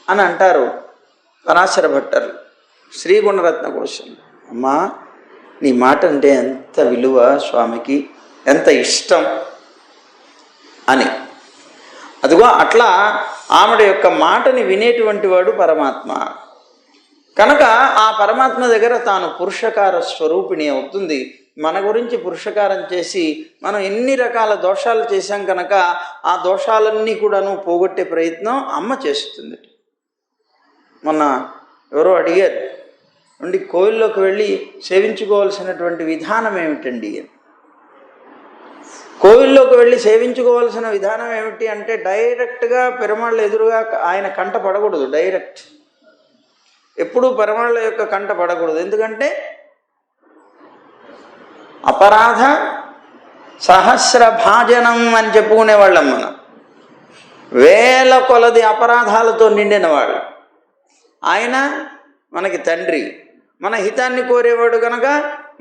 అని అంటారు పరాశర భట్టరు శ్రీ గుణరత్న కోసం. అమ్మా, నీ మాట అంటే ఎంత విలువ స్వామికి, ఎంత ఇష్టం అని. అదిగో అట్లా ఆవిడ యొక్క మాటని వినేటువంటి వాడు పరమాత్మ కనుక ఆ పరమాత్మ దగ్గర తాను పురుషకార స్వరూపిణి అవుతుంది. మన గురించి పురుషకారం చేసి మనం ఎన్ని రకాల దోషాలు చేశాం కనుక ఆ దోషాలన్నీ కూడాను పోగొట్టే ప్రయత్నం అమ్మ చేస్తుంది. మొన్న ఎవరో అడిగారు, ఉండి కోయిల్లోకి వెళ్ళి సేవించుకోవాల్సినటువంటి విధానం ఏమిటండి అని. కోవిల్లోకి వెళ్ళి సేవించుకోవాల్సిన విధానం ఏమిటి అంటే డైరెక్ట్గా పెరుమాళ్ళ ఎదురుగా ఆయన కంట పడకూడదు. డైరెక్ట్ ఎప్పుడూ పెరుమాళ్ళ యొక్క కంట పడకూడదు. ఎందుకంటే అపరాధ సహస్ర భాజనం అని చెప్పుకునేవాళ్ళం మనం. 1000 కొలది అపరాధాలతో నిండిన వాళ్ళు. ఆయన మనకి తండ్రి, మన హితాన్ని కోరేవాడు కనుక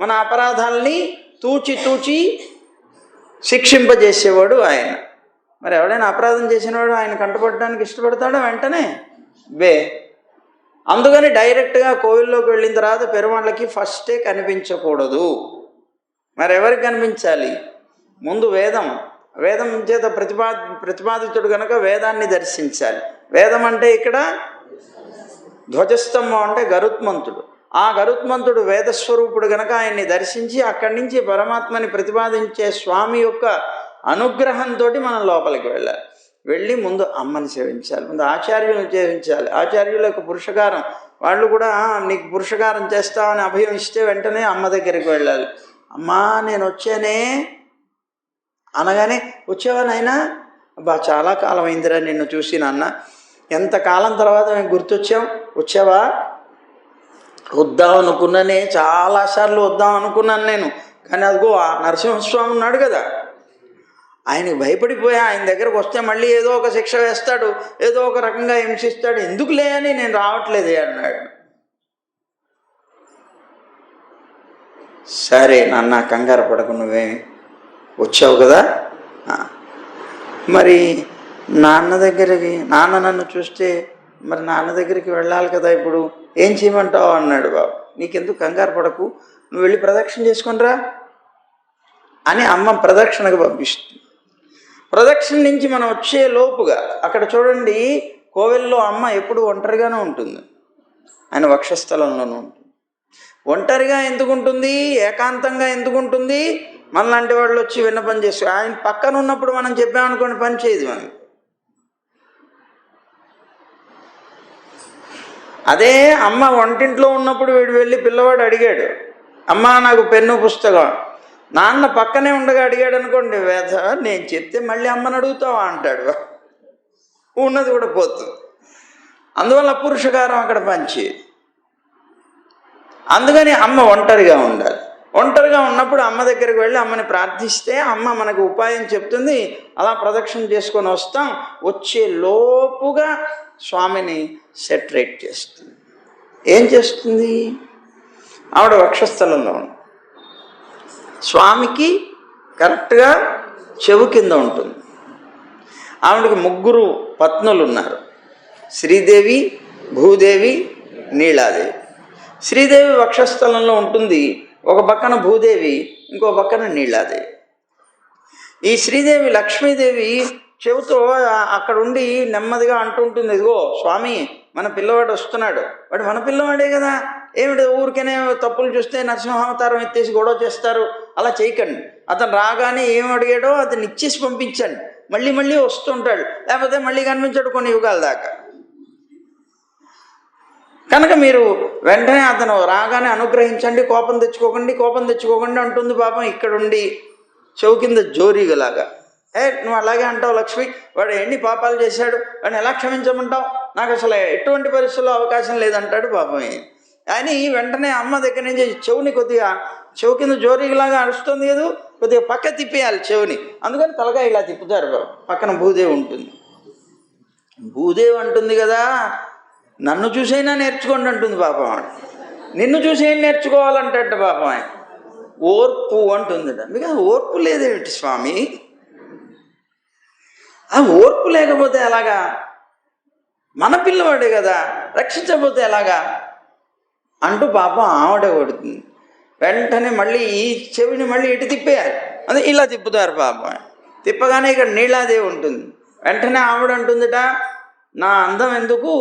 మన అపరాధాలని తూచి తూచి శిక్షింపజేసేవాడు ఆయన. మరి ఎవడైనా అపరాధం చేసినవాడు ఆయన కంటపడడానికి ఇష్టపడతాడో వెంటనే అందుకని డైరెక్ట్గా కోవిల్లోకి వెళ్ళిన తర్వాత పెరుమాళ్ళకి ఫస్టే కనిపించకూడదు. మరి ఎవరికి కనిపించాలి? ముందు వేదం చేత ప్రతిపాదితుడు కనుక వేదాన్ని దర్శించాలి. వేదం అంటే ఇక్కడ ధ్వజస్తంభం అంటే గరుత్మంతుడు. ఆ గరుత్మంతుడు వేదస్వరూపుడు గనక ఆయన్ని దర్శించి అక్కడి నుంచి పరమాత్మని ప్రతిపాదించే స్వామి యొక్క అనుగ్రహంతో మనం లోపలికి వెళ్ళాలి. వెళ్ళి ముందు అమ్మని సేవించాలి, ముందు ఆచార్యులను సేవించాలి. ఆచార్యుల యొక్క పురుషకారం, వాళ్ళు కూడా నీకు పురుషకారం చేస్తామని అభయం ఇస్తే వెంటనే అమ్మ దగ్గరికి వెళ్ళాలి. అమ్మా నేను వచ్చానే అనగానే, వచ్చావా నాయనా? అబ్బా చాలా కాలం అయిందిరా నిన్ను చూసి నాన్న, ఎంతకాలం తర్వాత మేము గుర్తొచ్చాం, వచ్చావా? వద్దాం అనుకున్నానే, చాలాసార్లు వద్దాం అనుకున్నాను నేను, కానీ అదిగో ఆ నరసింహస్వామి ఉన్నాడు కదా, ఆయనకి భయపడిపోయా. ఆయన దగ్గరకు వస్తే మళ్ళీ ఏదో ఒక శిక్ష వేస్తాడు, ఏదో ఒక రకంగా హింసిస్తాడు, ఎందుకులే అని నేను రావట్లేదే అన్నాడు. సరే నాన్న కంగారు పడకు, నువ్వేమి వచ్చావు కదా, మరి నాన్న దగ్గరికి, నాన్న నన్ను చూస్తే మరి నాన్న దగ్గరికి వెళ్ళాలి కదా, ఇప్పుడు ఏం చేయమంటావు అన్నాడు. బాబు నీకెందుకు కంగారు పడకు, నువ్వు వెళ్ళి ప్రదక్షిణ చేసుకొనిరా అని అమ్మ ప్రదక్షిణకు పంపిస్తుంది. ప్రదక్షిణ నుంచి మనం వచ్చే లోపుగా అక్కడ చూడండి, కోవెల్లో అమ్మ ఎప్పుడు ఒంటరిగానే ఉంటుంది, ఆయన వక్షస్థలంలోనూ ఉంటుంది. ఒంటరిగా ఎందుకు ఉంటుంది, ఏకాంతంగా ఎందుకు ఉంటుంది? మనలాంటి వాళ్ళు వచ్చి విన్నపం చేసి, ఆయన పక్కన ఉన్నప్పుడు మనం చెప్పామనుకోండి పని చేయదు మనం. అదే అమ్మ వంటింట్లో ఉన్నప్పుడు వీడు వెళ్ళి పిల్లవాడు అడిగాడు, అమ్మ నాకు పెన్ను పుస్తకం, నాన్న పక్కనే ఉండగా అడిగాడు అనుకోండి, వేధ నేను చెప్తే మళ్ళీ అమ్మని అడుగుతావా అంటాడు, ఉన్నది కూడా పోతుంది. అందువల్ల పురుషకారం అక్కడ పనిచేయదు. అందుకని అమ్మ ఒంటరిగా ఉండాలి. ఒంటరిగా ఉన్నప్పుడు అమ్మ దగ్గరికి వెళ్ళి అమ్మని ప్రార్థిస్తే అమ్మ మనకు ఉపాయం చెప్తుంది. అలా ప్రదక్షిణ చేసుకొని వస్తాం, వచ్చే లోపుగా స్వామిని సెటరేట్ చేస్తుంది. ఏం చేస్తుంది? ఆవిడ వక్షస్థలంలో ఉంది, స్వామికి కరెక్ట్గా చెవు కింద ఉంటుంది. ఆవిడకి 3 పత్నులు ఉన్నారు, శ్రీదేవి, భూదేవి, నీలాదేవి. శ్రీదేవి వక్షస్థలంలో ఉంటుంది, ఒక పక్కన భూదేవి, ఇంకో పక్కన నీలాదేవి. ఈ శ్రీదేవి లక్ష్మీదేవి చెబుతూ అక్కడ ఉండి నెమ్మదిగా అంటుంటుంది, ఇదిగో స్వామి మన పిల్లవాడు వస్తున్నాడు, వాడు మన పిల్లవాడే కదా, ఏమిటి ఊరికనే తప్పులు చూస్తే నరసింహావతారం ఎత్తేసి గొడవ చేస్తారు, అలా చేయకండి. అతను రాగానే ఏం అడిగాడో అతను ఇచ్చేసి పంపించండి, మళ్ళీ మళ్ళీ వస్తుంటాడు, లేకపోతే మళ్ళీ కనిపించాడు కొన్ని యుగాల దాకా. కనుక మీరు వెంటనే అతను రాగానే అనుగ్రహించండి, కోపం తెచ్చుకోకండి అంటుంది. పాపం ఇక్కడుండి చెవు కింద జోరీగలాగా, నువ్వు అలాగే అంటావు లక్ష్మి, వాడు ఎన్ని పాపాలు చేశాడు, వాడిని ఎలా క్షమించమంటావు, నాకు అసలు ఎటువంటి పరిస్థితుల్లో అవకాశం లేదంటాడు పాపం. అని వెంటనే అమ్మ దగ్గర నుంచి చెవుని కొద్దిగా, చెవు కింద జోరీగలాగా అరుస్తుంది కదా, కొద్దిగా పక్క తిప్పేయాలి చెవుని, అందుకని తలగా ఇలా తిప్పుతారు. బాబు పక్కన భూదేవి ఉంటుంది. భూదేవి అంటుంది కదా, నన్ను చూసైనా నేర్చుకోండి అంటుంది పాపం. నిన్ను చూసైనా నేర్చుకోవాలంటే పాపం ఆయన ఓర్పు అంటుందిట. మీకు ఓర్పు లేదేమిటి స్వామి? ఆ ఓర్పు లేకపోతే ఎలాగా? మన పిల్లవాడే కదా, రక్షించకపోతే ఎలాగా అంటూ పాపం ఆవిడ కొడుతుంది. వెంటనే మళ్ళీ ఈ చెవిని మళ్ళీ ఇటు తిప్పేయాలి, అదే ఇలా తిప్పుతారు పాపం. తిప్పగానే ఇక్కడ నీలాదేవి ఉంటుంది. వెంటనే ఆవిడ అంటుందిట, నా అందం ఎందుకు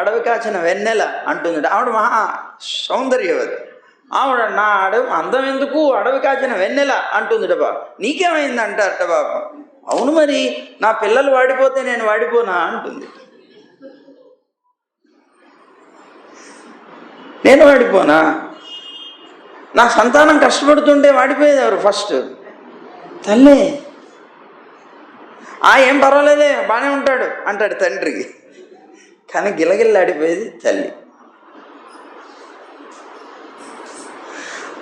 అడవి కాచిన వెన్నెల అంటుందిట. ఆవిడ మహా సౌందర్యవతి. ఆవిడ నా అందం ఎందుకు అడవి కాచిన వెన్నెల అంటుందిట. బాబు నీకేమైంది అంటారట. బాబు అవును మరి, నా పిల్లలు వాడిపోతే నేను వాడిపోనా అంటుంది. నేను వాడిపోనా? నా సంతానం కష్టపడుతుంటే వాడిపోయేది ఎవరు? ఫస్ట్ తల్లే. ఏం పర్వాలేదే బాగానే ఉంటాడు అంటాడు తండ్రికి, కానీ గిలగిల్లాడిపోయేది తల్లి.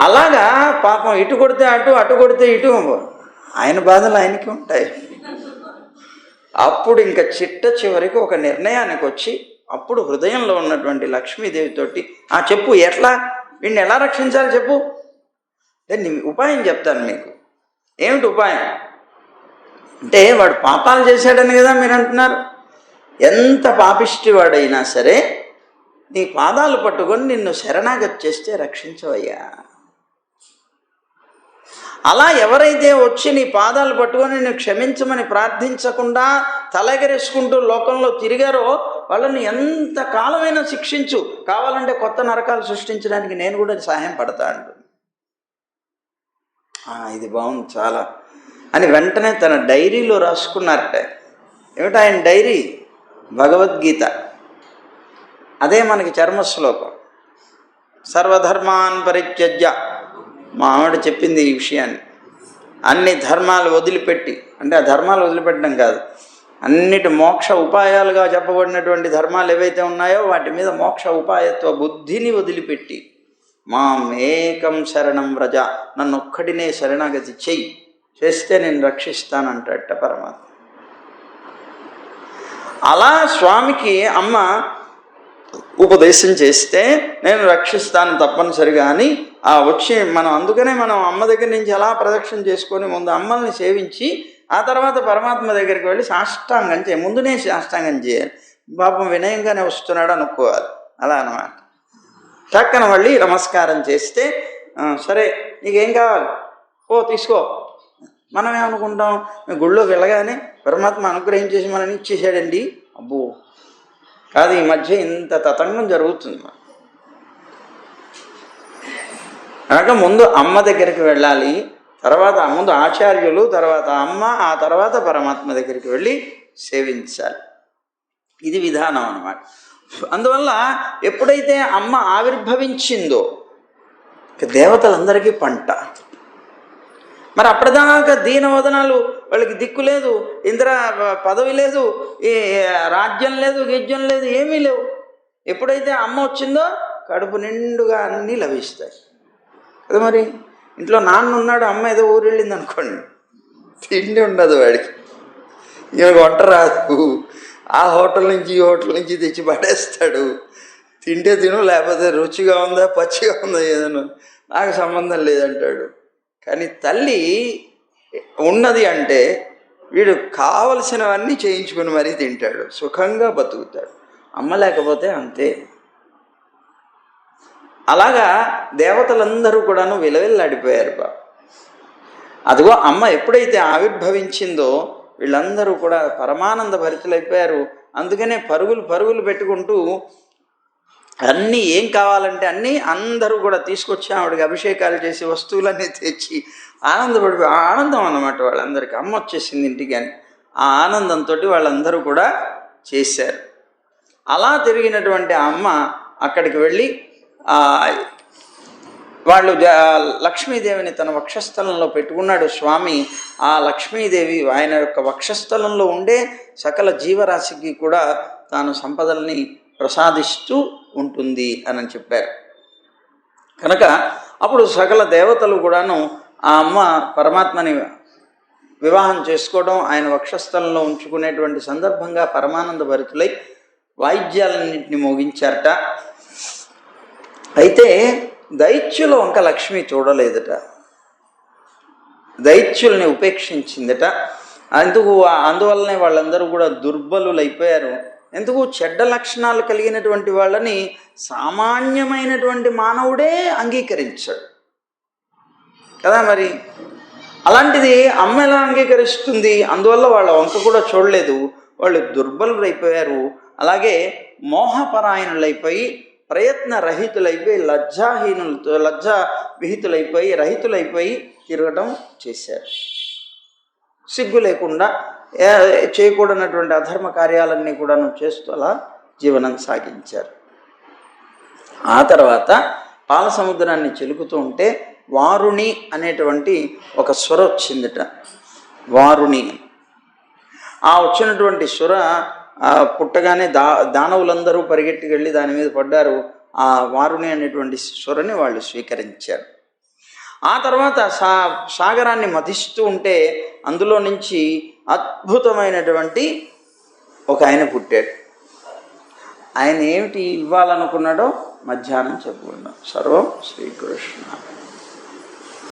అలాగా పాపం ఇటు కొడితే అటు, అటు కొడితే ఇటు, ఆయన బాధలు ఆయనకి ఉంటాయి. అప్పుడు ఇంకా చిట్ట చివరికి ఒక నిర్ణయానికి వచ్చి, అప్పుడు హృదయంలో ఉన్నటువంటి లక్ష్మీదేవితోటి, చెప్పు ఎట్లా వీడిని ఎలా రక్షించాలి చెప్పు, నేను ఉపాయం చెప్తాను మీకు. ఏమిటి ఉపాయం అంటే, వాడు పాపాలు చేశాడని కదా మీరు అంటున్నారు. ఎంత పాపిష్టి వాడైనా సరే నీ పాదాలు పట్టుకొని నిన్ను శరణాగతి చేస్తే రక్షించవయ్యా. అలా ఎవరైతే వచ్చి నీ పాదాలు పట్టుకొని నిన్ను క్షమించమని ప్రార్థించకుండా తలెగరేసుకుంటూ లోకంలో తిరిగారో వాళ్ళని ఎంత కాలమైనా శిక్షించు, కావాలంటే కొత్త నరకాలు సృష్టించడానికి నేను కూడా సహాయం పడతా అంటు. ఇది బాగుంది చాలా అని వెంటనే తన డైరీలో రాసుకున్నారట. ఏమిటి ఆయన డైరీ? భగవద్గీత. అదే మనకి చర్మశ్లోకం. సర్వధర్మాన్ పరిత్యజ్య, మా ఆవిడ చెప్పింది ఈ విషయాన్ని. అన్ని ధర్మాలు వదిలిపెట్టి, అంటే ఆ ధర్మాలు వదిలిపెట్టడం కాదు, అన్నిటి మోక్ష ఉపాయాలుగా చెప్పబడినటువంటి ధర్మాలు ఏవైతే ఉన్నాయో వాటి మీద మోక్ష ఉపాయత్వ బుద్ధిని వదిలిపెట్టి మాం ఏకం శరణం వ్రజ, నన్ను ఒక్కడినే శరణాగతి చెయ్యి, చేస్తే నేను రక్షిస్తానంటట పరమాత్మ. అలా స్వామికి అమ్మ ఉపదేశం చేస్తే నేను రక్షిస్తాను తప్పనిసరిగా అని వచ్చి మనం, అందుకనే మనం అమ్మ దగ్గర నుంచి అలా ప్రదక్షిణ చేసుకొని ముందు అమ్మల్ని సేవించి ఆ తర్వాత పరమాత్మ దగ్గరికి వెళ్ళి సాష్టాంగం చేయాలి. ముందునే సాష్టాంగం చేయాలి. పాపం వినయంగానే వస్తున్నాడు అనుకోవాలి. అలా అన్నమాట. చక్కన మళ్ళీ నమస్కారం చేస్తే సరే నీకేం కావాలి ఓ తీసుకో. మనం ఏమనుకుంటాం, గుళ్ళోకి వెళ్ళగానే పరమాత్మ అనుగ్రహించేసి మనని ఇచ్చేసాడండి. అబ్బో కాదు, ఈ మధ్య ఇంత తతంగం జరుగుతుంది. కనుక ముందు అమ్మ దగ్గరికి వెళ్ళాలి, తర్వాత ముందు ఆచార్యులు, తర్వాత అమ్మ, ఆ తర్వాత పరమాత్మ దగ్గరికి వెళ్ళి సేవించాలి. ఇది విధానం అన్నమాట. అందువల్ల ఎప్పుడైతే అమ్మ ఆవిర్భవించిందో దేవతలందరికీ పంట. మరి అప్పటిదాకా దీనవదనాలు, వాళ్ళకి దిక్కు లేదు, ఇంద్ర పదవి లేదు, ఈ రాజ్యం లేదు, గిజ్యం లేదు, ఏమీ లేవు. ఎప్పుడైతే అమ్మ వచ్చిందో కడుపు నిండుగా అన్నీ లభిస్తాయి కదా. మరి ఇంట్లో నాన్న ఉన్నాడు, అమ్మ ఏదో ఊరు వెళ్ళింది అనుకోండి, తిండి ఉండదు వాడికి, ఈమెకు వంట రాదు, ఆ హోటల్ నుంచి ఈ హోటల్ నుంచి తెచ్చి పడేస్తాడు. తింటే తిను, లేకపోతే రుచిగా ఉందా పచ్చిగా ఉందా ఏదైనా నాకు సంబంధం లేదంటాడు. కానీ తల్లి ఉన్నది అంటే వీడు కావలసినవన్నీ చేయించుకుని మరీ తింటాడు, సుఖంగా బతుకుతాడు. అమ్మ లేకపోతే అంతే. అలాగా దేవతలందరూ కూడాను విలవిల్లాడిపోయారు బా. అదిగో అమ్మ ఎప్పుడైతే ఆవిర్భవించిందో వీళ్ళందరూ కూడా పరమానంద భరితులైపోయారు. అందుకనే పరుగులు పెట్టుకుంటూ అన్నీ ఏం కావాలంటే అన్నీ అందరూ కూడా తీసుకొచ్చి ఆవిడకి అభిషేకాలు చేసి వస్తువులన్నీ తెచ్చి ఆనందపడిపోయి, ఆనందం అన్నమాట వాళ్ళందరికీ. అమ్మ వచ్చేసింది ఇంటికి అని ఆ ఆనందంతో వాళ్ళందరూ కూడా చేశారు. అలా తిరిగినటువంటి అమ్మ అక్కడికి వెళ్ళి వాళ్ళు లక్ష్మీదేవిని తన వక్షస్థలంలో పెట్టుకున్నాడు స్వామి. ఆ లక్ష్మీదేవి ఆయన యొక్క వక్షస్థలంలో ఉండే సకల జీవరాశికి కూడా తాను సంపదల్ని ప్రసాదిస్తూ ఉంటుంది అని చెప్పారు. కనుక అప్పుడు సకల దేవతలు కూడాను ఆ అమ్మ పరమాత్మని వివాహం చేసుకోవడం, ఆయన వక్షస్థలంలో ఉంచుకునేటువంటి సందర్భంగా పరమానంద భరితులై వాయిద్యాలన్నింటినీ మోగించారట. అయితే దైత్యుల వంక లక్ష్మి చూడలేదట, దైత్యుల్ని ఉపేక్షించిందట. అందువల్లనే వాళ్ళందరూ కూడా దుర్బలులైపోయారు. ఎందుకు? చెడ్డ లక్షణాలు కలిగినటువంటి వాళ్ళని సామాన్యమైనటువంటి మానవుడే అంగీకరించాడు కదా. మరి అలాంటిది అమ్మ ఎలా అంగీకరిస్తుంది? అందువల్ల వాళ్ళ వంక కూడా చూడలేదు. వాళ్ళు దుర్బలులైపోయారు. అలాగే మోహపరాయణులైపోయి, ప్రయత్న రహితులైపోయి, లజ్జా విహితులైపోయి, రహితులైపోయి తిరగడం చేశారు. సిగ్గు లేకుండా చేయకూడనటువంటి అధర్మ కార్యాలన్నీ కూడా చేస్తూ అలా జీవనం సాగించారు. ఆ తర్వాత పాల సముద్రాన్ని చిలుకుతూ ఉంటే వారుణి అనేటువంటి ఒక సుర వచ్చిందట. వారుణి ఆ వచ్చినటువంటి సుర పుట్టగానే దానవులందరూ పరిగెట్టుకు వెళ్ళి దాని మీద పడ్డారు. ఆ వారుణి అనేటువంటి సురని వాళ్ళు స్వీకరించారు. ఆ తర్వాత సాగరాన్ని మధిస్తూ ఉంటే అందులో నుంచి అద్భుతమైనటువంటి ఒక ఆయన పుట్టాడు. ఆయన ఏమిటి ఇవ్వాలనుకున్నాడో మధ్యాహ్నం చెప్పుకున్నాం. సర్వం శ్రీకృష్ణ.